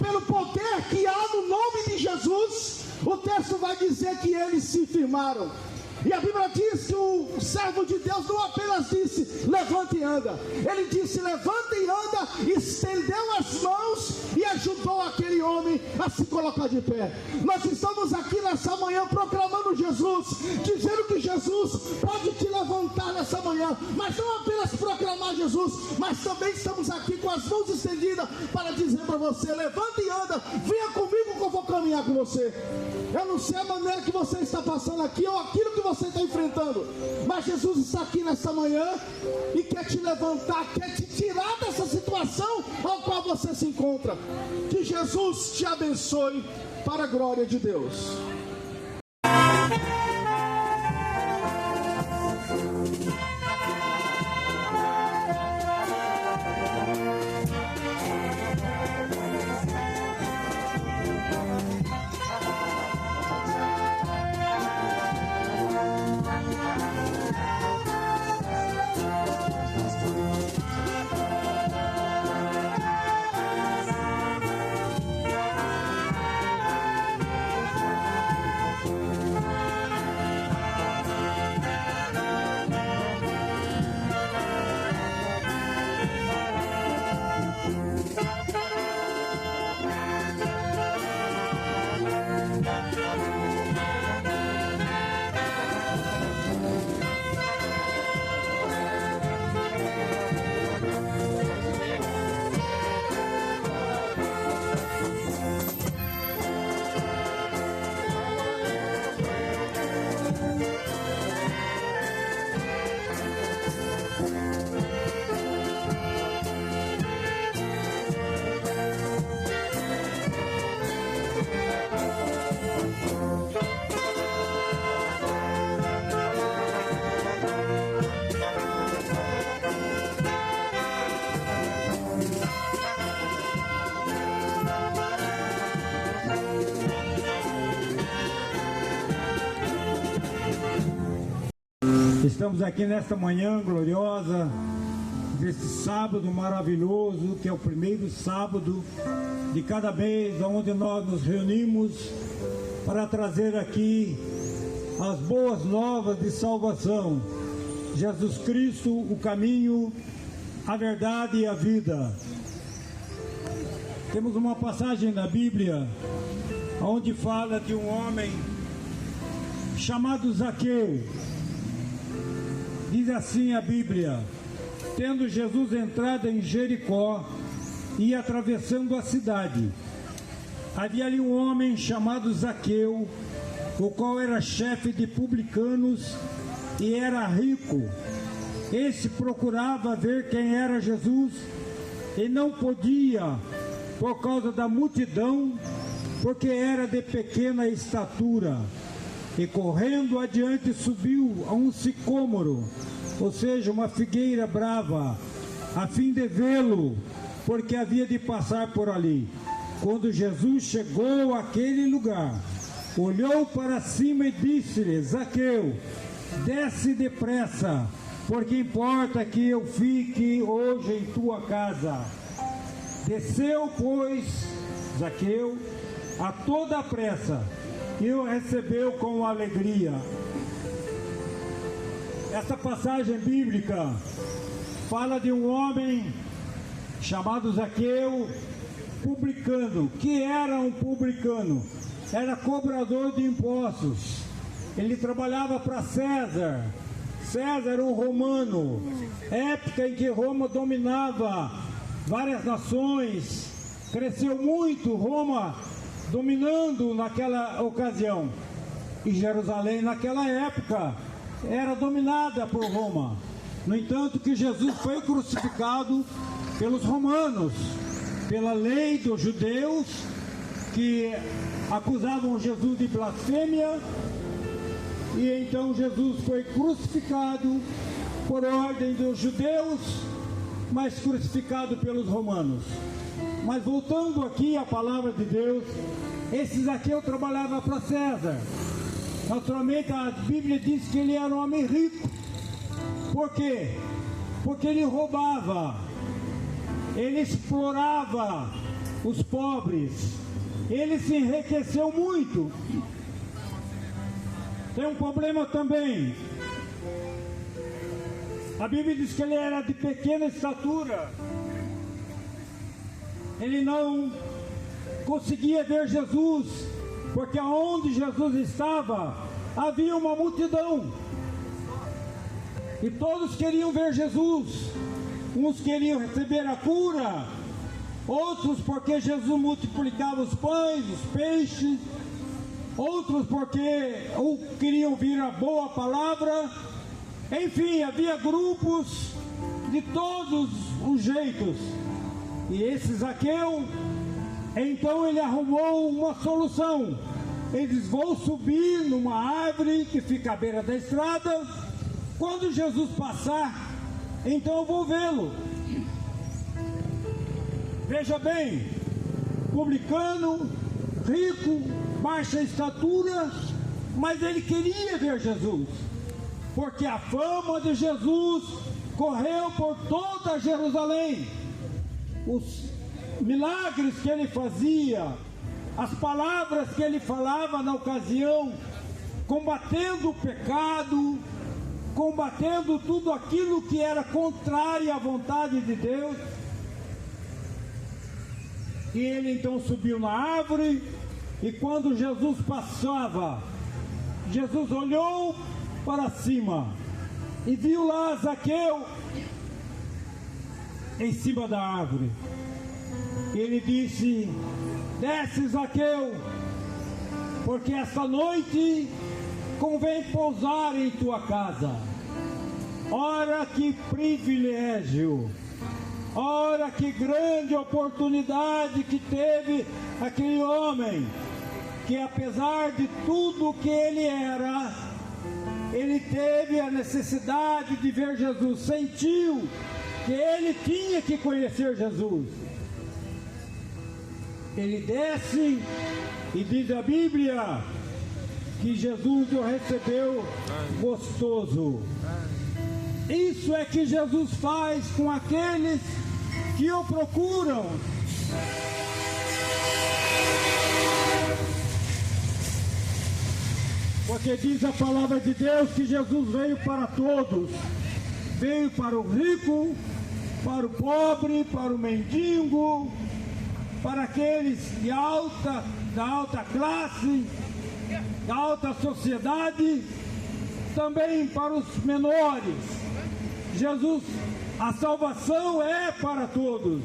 pelo poder que há no nome de Jesus, o texto vai dizer que eles se firmaram. E a Bíblia diz que o servo de Deus não apenas disse: levanta e anda. Ele disse: levanta e anda, estendeu as mãos e ajudou aquele homem a se colocar de pé. Nós estamos aqui nessa manhã proclamando Jesus, dizendo que Jesus pode te levantar nessa manhã. Mas não apenas proclamar Jesus, mas também estamos aqui com as mãos estendidas para dizer para você: levanta e anda, venha comigo que eu vou caminhar com você. Eu não sei a maneira que você está passando aqui ou aquilo que você está enfrentando, mas Jesus está aqui nessa manhã e quer te levantar, quer te tirar dessa situação ao qual você se encontra. Que Jesus te abençoe para a glória de Deus. Estamos aqui nesta manhã gloriosa, desse sábado maravilhoso, que é o primeiro sábado de cada mês, onde nós nos reunimos para trazer aqui as boas novas de salvação. Jesus Cristo, o caminho, a verdade e a vida. Temos uma passagem na Bíblia onde fala de um homem chamado Zaqueu. Diz assim a Bíblia: tendo Jesus entrado em Jericó e atravessando a cidade, havia ali um homem chamado Zaqueu, o qual era chefe de publicanos e era rico. Esse procurava ver quem era Jesus e não podia por causa da multidão, porque era de pequena estatura. E correndo adiante subiu a um sicômoro, ou seja, uma figueira brava, a fim de vê-lo, porque havia de passar por ali. Quando Jesus chegou àquele lugar, olhou para cima e disse-lhe: Zaqueu, desce depressa, porque importa que eu fique hoje em tua casa. Desceu, pois, Zaqueu a toda a pressa e o recebeu com alegria. Esta passagem bíblica fala de um homem chamado Zaqueu, publicano. Que era um publicano? Era cobrador de impostos. Ele trabalhava para César. César era um romano, época em que Roma dominava várias nações, cresceu muito Roma dominando naquela ocasião. E Jerusalém naquela época era dominada por Roma. No entanto, que Jesus foi crucificado pelos romanos, pela lei dos judeus, que acusavam Jesus de blasfêmia. E então Jesus foi crucificado por ordem dos judeus, mas crucificado pelos romanos. Mas voltando aqui à palavra de Deus, esse Zaqueu trabalhava para César. Naturalmente a Bíblia diz que ele era um homem rico. Por quê? Porque ele roubava, ele explorava os pobres, ele se enriqueceu muito. Tem um problema também. A Bíblia diz que ele era de pequena estatura. Ele não conseguia ver Jesus, porque aonde Jesus estava, havia uma multidão. E todos queriam ver Jesus. Uns queriam receber a cura, outros porque Jesus multiplicava os pães, os peixes, outros porque queriam ouvir a boa palavra. Enfim, havia grupos de todos os jeitos. E esse Zaqueu, então ele arrumou uma solução. Ele diz: vou subir numa árvore que fica à beira da estrada. Quando Jesus passar, então eu vou vê-lo. Veja bem, publicano, rico, baixa estatura, mas ele queria ver Jesus, porque a fama de Jesus correu por toda Jerusalém. Os milagres que ele fazia, as palavras que ele falava na ocasião, combatendo o pecado, combatendo tudo aquilo que era contrário à vontade de Deus. E ele então subiu na árvore, e quando Jesus passava, Jesus olhou para cima e viu lá Zaqueu em cima da árvore. Ele disse: desce, Zaqueu, porque esta noite convém pousar em tua casa. Ora, que privilégio! Ora, que grande oportunidade que teve aquele homem, que apesar de tudo que ele era, ele teve a necessidade de ver Jesus, sentiu que ele tinha que conhecer Jesus. Ele desce e diz a Bíblia que Jesus o recebeu gostoso. Isso é que Jesus faz com aqueles que o procuram. Porque diz a palavra de Deus que Jesus veio para todos. Veio para o rico, para o pobre, para o mendigo, para aqueles da alta classe, da alta sociedade, também para os menores. Jesus, a salvação é para todos.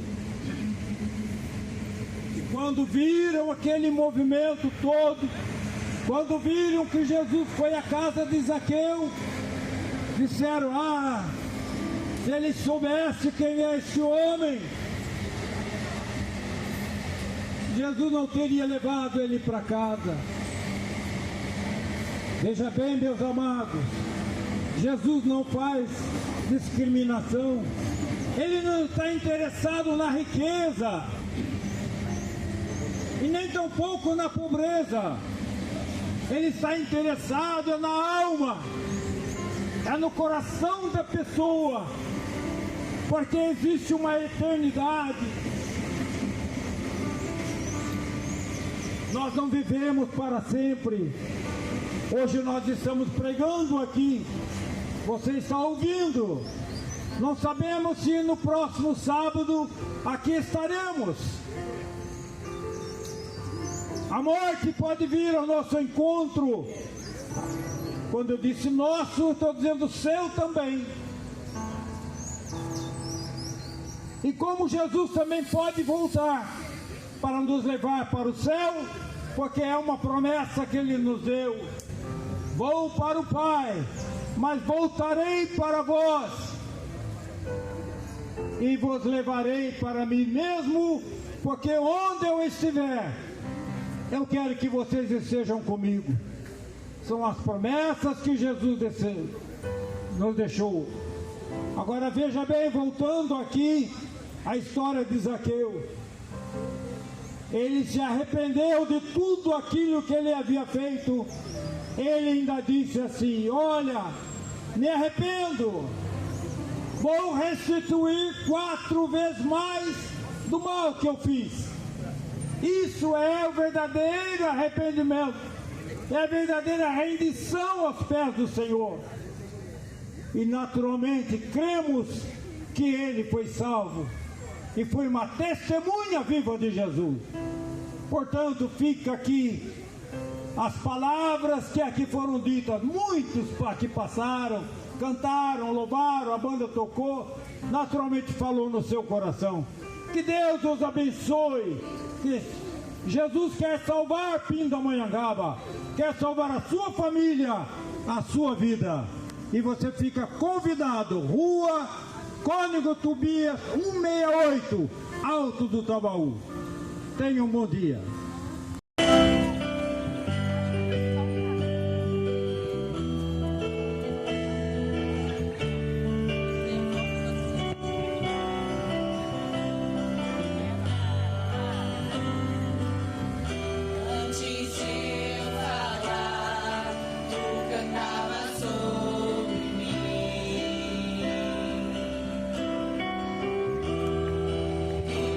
E quando viram aquele movimento todo, quando viram que Jesus foi à casa de Zaqueu, disseram: se ele soubesse quem é esse homem, Jesus não teria levado ele para casa. Veja bem, meus amados, Jesus não faz discriminação. Ele não está interessado na riqueza e nem tampouco na pobreza. Ele está interessado na alma, é no coração da pessoa, porque existe uma eternidade. Nós não vivemos para sempre. Hoje nós estamos pregando aqui, você está ouvindo. Não sabemos se no próximo sábado aqui estaremos. A morte pode vir ao nosso encontro. Quando eu disse nosso, estou dizendo seu também. E como Jesus também pode voltar para nos levar para o céu, porque é uma promessa que Ele nos deu. Vou para o Pai, mas voltarei para vós e vos levarei para mim mesmo, porque onde eu estiver, eu quero que vocês estejam comigo. São as promessas que Jesus nos deixou. Agora veja bem, voltando aqui a história de Zaqueu. Ele se arrependeu de tudo aquilo que ele havia feito. Ele ainda disse assim: olha, me arrependo, vou restituir 4 vezes mais do mal que eu fiz. Isso é o verdadeiro arrependimento, é a verdadeira rendição aos pés do Senhor. E naturalmente cremos que ele foi salvo e foi uma testemunha viva de Jesus. Portanto, fica aqui as palavras que aqui foram ditas. Muitos aqui passaram, cantaram, louvaram, a banda tocou, naturalmente falou no seu coração. Que Deus os abençoe. Que Jesus quer salvar Pindamonhangaba, quer salvar a sua família, a sua vida. E você fica convidado, Rua Cônego Tobias 168, Alto do Tabaú. Tenha um bom dia.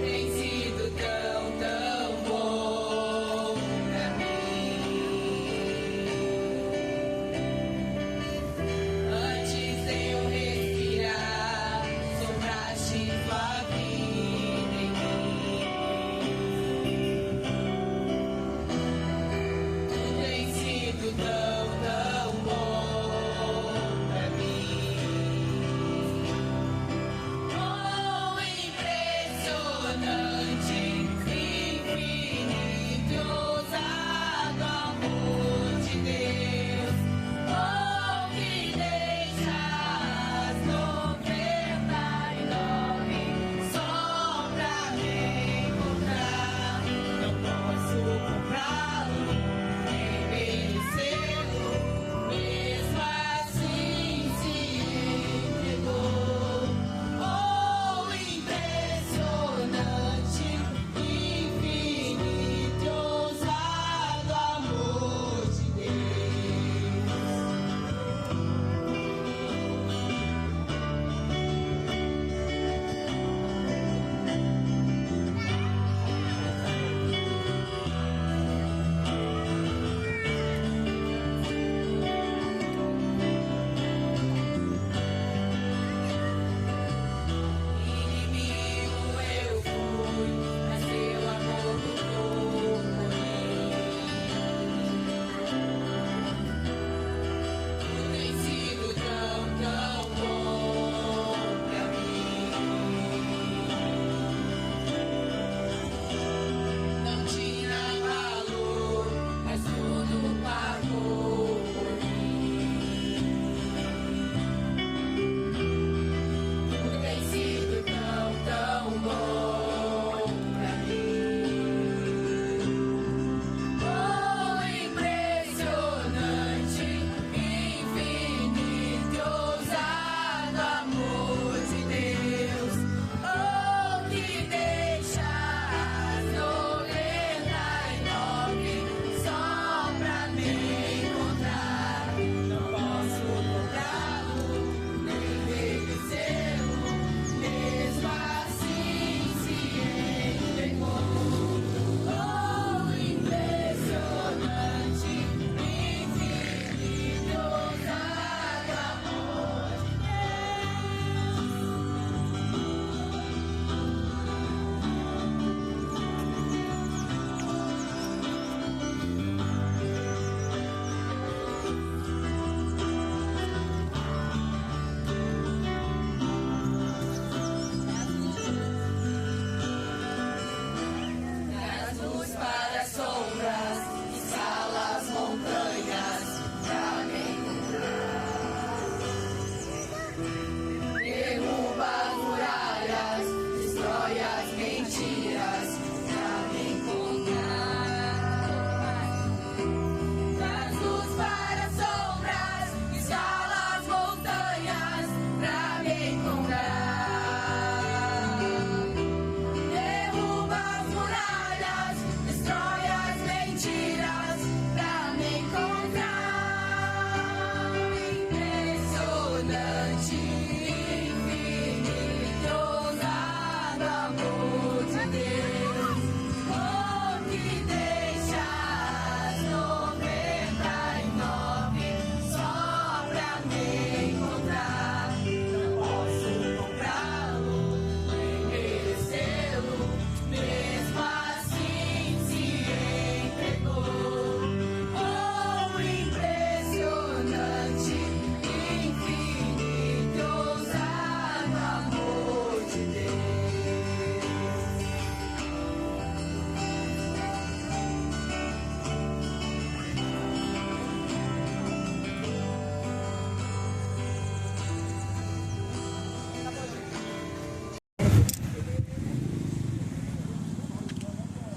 Tem sido tão bom.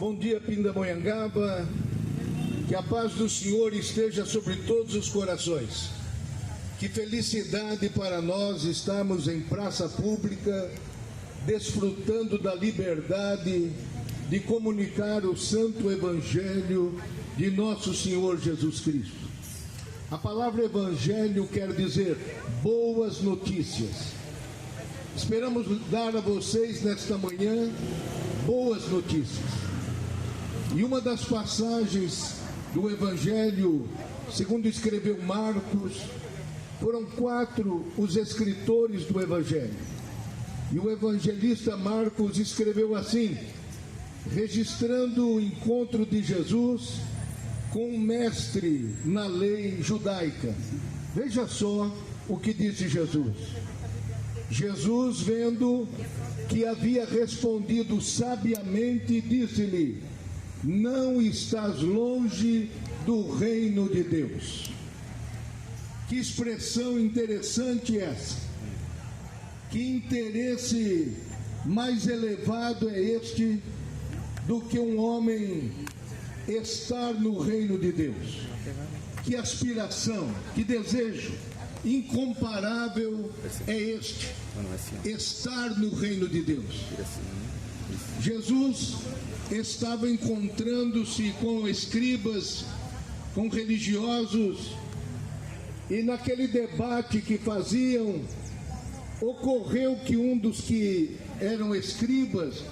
Bom dia, Pindamonhangaba. Que a paz do Senhor esteja sobre todos os corações. Que felicidade para nós estarmos em praça pública, desfrutando da liberdade de comunicar o santo evangelho de nosso Senhor Jesus Cristo. A palavra evangelho quer dizer boas notícias. Esperamos dar a vocês nesta manhã boas notícias. E uma das passagens do evangelho, segundo escreveu Marcos, foram 4 os escritores do evangelho. E o evangelista Marcos escreveu assim, registrando o encontro de Jesus com um mestre na lei judaica. Veja só o que disse Jesus. Jesus, vendo que havia respondido sabiamente, disse-lhe: não estás longe do reino de Deus. Que expressão interessante essa. Que interesse mais elevado é este do que um homem estar no reino de Deus. Que aspiração, que desejo incomparável é este, estar no reino de Deus. Jesus estava encontrando-se com escribas, com religiosos, e naquele debate que faziam, ocorreu que um dos que eram escribas,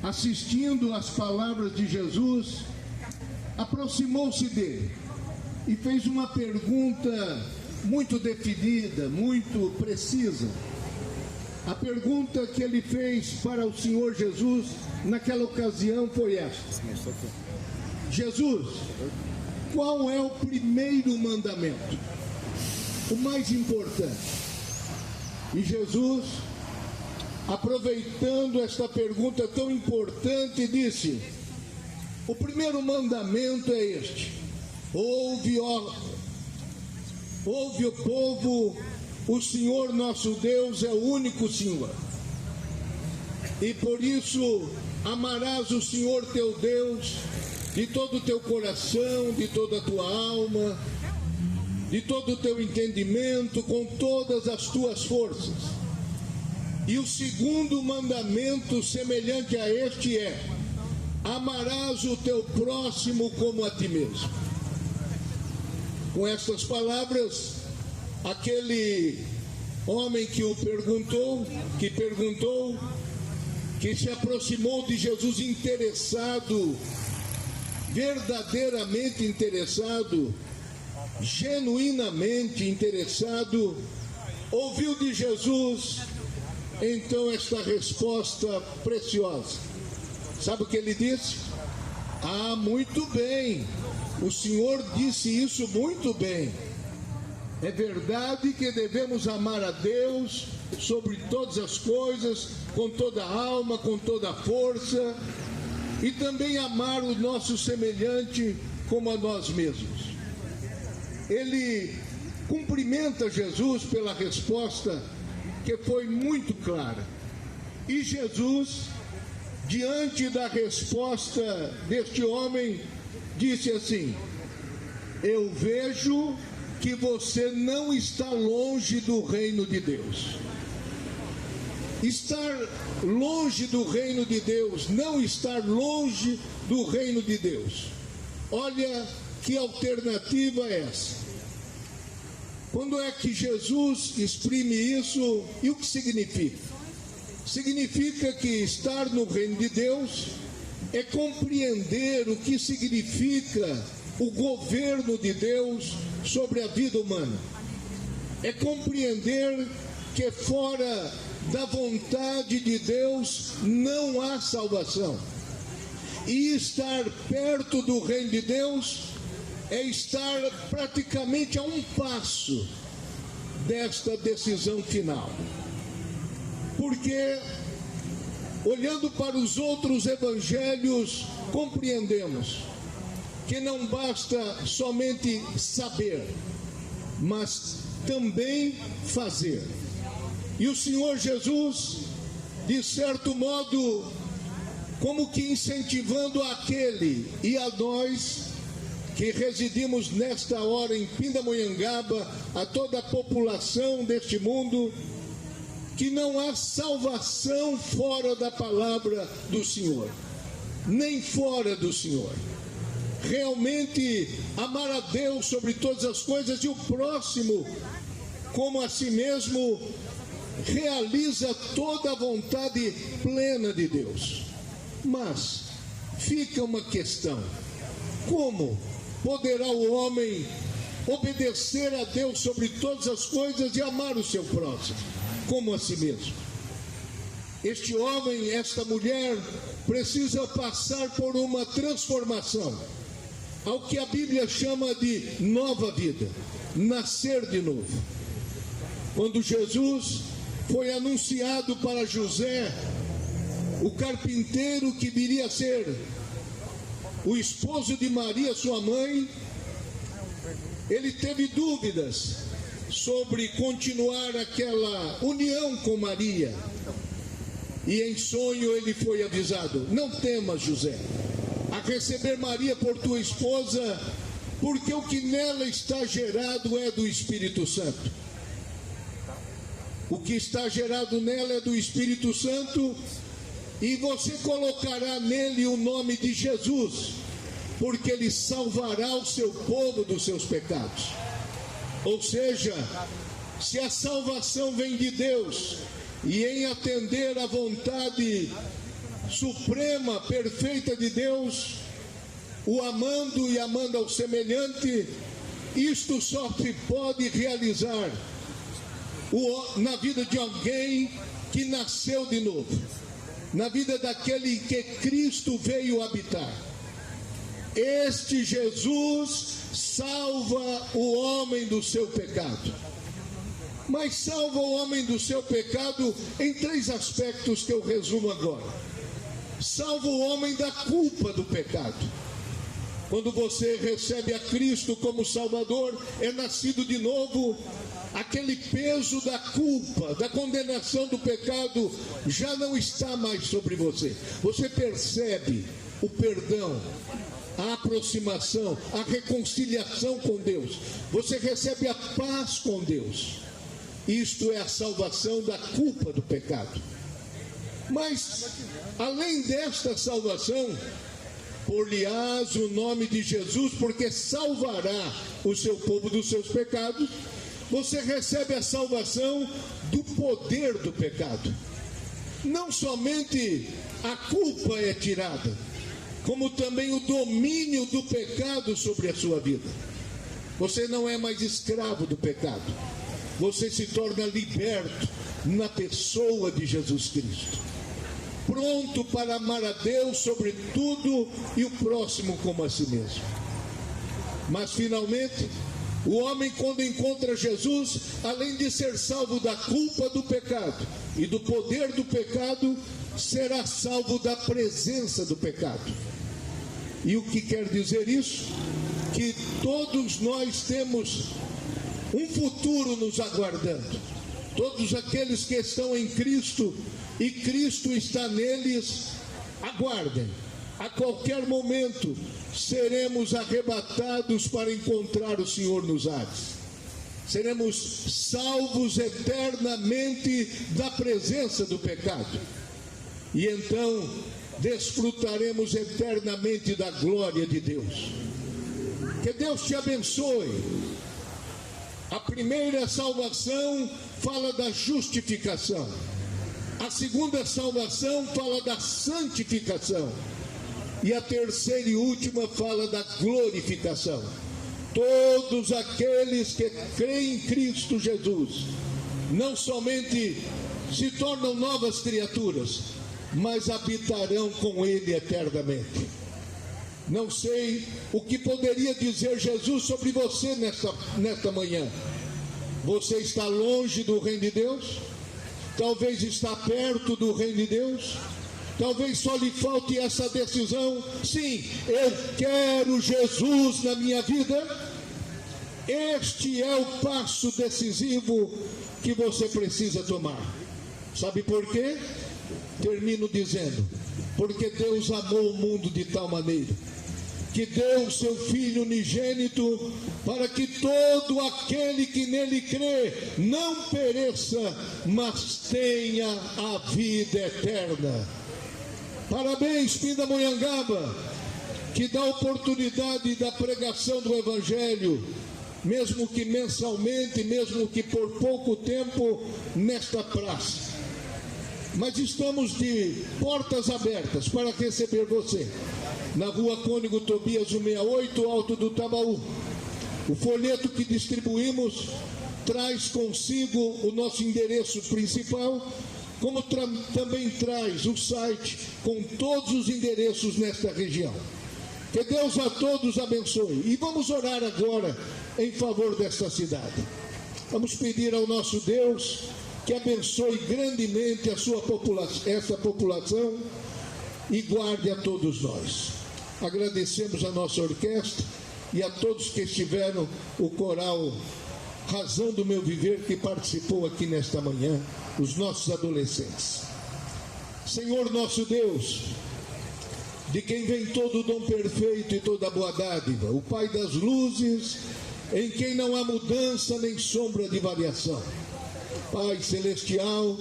assistindo às palavras de Jesus, aproximou-se dele e fez uma pergunta muito definida, muito precisa. A pergunta que ele fez para o Senhor Jesus naquela ocasião foi esta: Jesus, qual é o primeiro mandamento? O mais importante. E Jesus, aproveitando esta pergunta tão importante, disse: o primeiro mandamento é este: ouve, o povo, o Senhor nosso Deus é o único Senhor. E por isso amarás o Senhor teu Deus de todo o teu coração, de toda a tua alma, de todo o teu entendimento, com todas as tuas forças. E o segundo mandamento semelhante a este é: amarás o teu próximo como a ti mesmo. Com estas palavras, aquele homem que perguntou, que se aproximou de Jesus interessado, verdadeiramente interessado, genuinamente interessado, ouviu de Jesus então esta resposta preciosa. Sabe o que ele disse? Ah, muito bem, o Senhor disse isso muito bem. É verdade que devemos amar a Deus sobre todas as coisas, com toda a alma, com toda a força, e também amar o nosso semelhante como a nós mesmos. Ele cumprimenta Jesus pela resposta que foi muito clara. E Jesus, diante da resposta deste homem, disse assim: eu vejo que você não está longe do reino de Deus. Estar longe do reino de Deus, não estar longe do reino de Deus. Olha que alternativa é essa. Quando é que Jesus exprime isso e o que significa? Significa que estar no reino de Deus é compreender o que significa o governo de Deus sobre a vida humana. É compreender que fora da vontade de Deus não há salvação. E estar perto do reino de Deus é estar praticamente a um passo desta decisão final. Porque, olhando para os outros evangelhos, compreendemos que não basta somente saber, mas também fazer. E o Senhor Jesus, de certo modo, como que incentivando aquele e a nós que residimos nesta hora em Pindamonhangaba, a toda a população deste mundo, que não há salvação fora da palavra do Senhor, nem fora do Senhor. Realmente amar a Deus sobre todas as coisas e o próximo como a si mesmo realiza toda a vontade plena de Deus. Mas fica uma questão: como poderá o homem obedecer a Deus sobre todas as coisas e amar o seu próximo como a si mesmo? Este homem, esta mulher, precisa passar por uma transformação, ao que a Bíblia chama de nova vida, nascer de novo. Quando Jesus foi anunciado para José, o carpinteiro que viria a ser o esposo de Maria, sua mãe, ele teve dúvidas sobre continuar aquela união com Maria. E em sonho ele foi avisado: não temas, José, a receber Maria por tua esposa, porque o que nela está gerado é do Espírito Santo. O que está gerado nela é do Espírito Santo, e você colocará nele o nome de Jesus, porque ele salvará o seu povo dos seus pecados. Ou seja, se a salvação vem de Deus, e em atender à vontade suprema, perfeita de Deus, o amando e amando ao semelhante, isto só se pode realizar na vida de alguém que nasceu de novo, na vida daquele que Cristo veio habitar. Este Jesus salva o homem do seu pecado. Mas salva o homem do seu pecado em 3 aspectos que eu resumo agora. Salva o homem da culpa do pecado. Quando você recebe a Cristo como Salvador, é nascido de novo, aquele peso da culpa, da condenação do pecado já não está mais sobre você. Você percebe o perdão, a aproximação, a reconciliação com Deus. Você recebe a paz com Deus. Isto é a salvação da culpa do pecado. Mas, além desta salvação, por-lhe-ás o nome de Jesus, porque salvará o seu povo dos seus pecados, você recebe a salvação do poder do pecado. Não somente a culpa é tirada, como também o domínio do pecado sobre a sua vida. Você não é mais escravo do pecado. Você se torna liberto na pessoa de Jesus Cristo, pronto para amar a Deus sobre tudo e o próximo como a si mesmo. Mas finalmente, o homem, quando encontra Jesus, além de ser salvo da culpa do pecado e do poder do pecado, será salvo da presença do pecado. E o que quer dizer isso? Que todos nós temos um futuro nos aguardando. Todos aqueles que estão em Cristo e Cristo está neles, aguardem. A qualquer momento seremos arrebatados para encontrar o Senhor nos ares. Seremos salvos eternamente da presença do pecado. E então desfrutaremos eternamente da glória de Deus. Que Deus te abençoe. A primeira salvação fala da justificação. A segunda salvação fala da santificação. E a terceira e última fala da glorificação. Todos aqueles que creem em Cristo Jesus não somente se tornam novas criaturas, mas habitarão com Ele eternamente. Não sei o que poderia dizer Jesus sobre você nesta manhã. Você está longe do reino de Deus? Talvez está perto do reino de Deus? Talvez só lhe falte essa decisão. Sim, eu quero Jesus na minha vida. Este é o passo decisivo que você precisa tomar. Sabe por quê? Termino dizendo: porque Deus amou o mundo de tal maneira que deu o seu Filho unigênito, para que todo aquele que nele crê não pereça, mas tenha a vida eterna. Parabéns, Pindamonhangaba, que dá oportunidade da pregação do Evangelho, mesmo que mensalmente, mesmo que por pouco tempo, nesta praça. Mas estamos de portas abertas para receber você na Rua Cônego Tobias 168, Alto do Tabaú. O folheto que distribuímos traz consigo o nosso endereço principal, como também traz o site com todos os endereços nesta região. Que Deus a todos abençoe. E vamos orar agora em favor desta cidade. Vamos pedir ao nosso Deus que abençoe grandemente essa população e guarde a todos nós. Agradecemos a nossa orquestra e a todos que estiveram, o coral Razão do Meu Viver, que participou aqui nesta manhã, os nossos adolescentes. Senhor nosso Deus, de quem vem todo o dom perfeito e toda a boa dádiva, o Pai das luzes, em quem não há mudança nem sombra de variação. Pai celestial,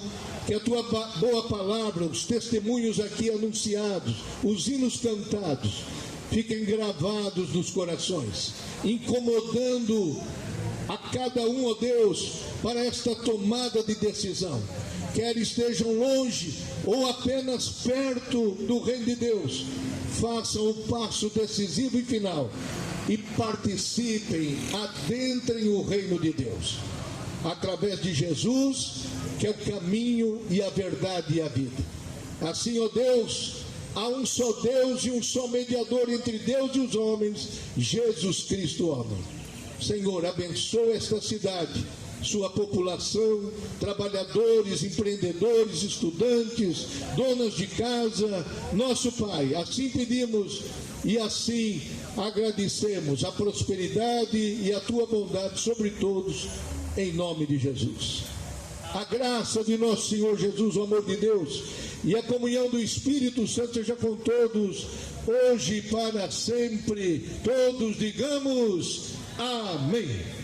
que a tua boa palavra, os testemunhos aqui anunciados, os hinos cantados, fiquem gravados nos corações, incomodando a cada um, ó Deus, para esta tomada de decisão. Quer estejam longe ou apenas perto do reino de Deus, façam o passo decisivo e final e participem, adentrem o reino de Deus, através de Jesus, que é o caminho e a verdade e a vida. Assim, ó Deus, há um só Deus e um só mediador entre Deus e os homens, Jesus Cristo, homem. Senhor, abençoa esta cidade, sua população, trabalhadores, empreendedores, estudantes, donas de casa, nosso Pai. Assim pedimos e assim agradecemos a prosperidade e a tua bondade sobre todos, em nome de Jesus. A graça de nosso Senhor Jesus, o amor de Deus e a comunhão do Espírito Santo seja com todos, hoje e para sempre. Todos digamos amém.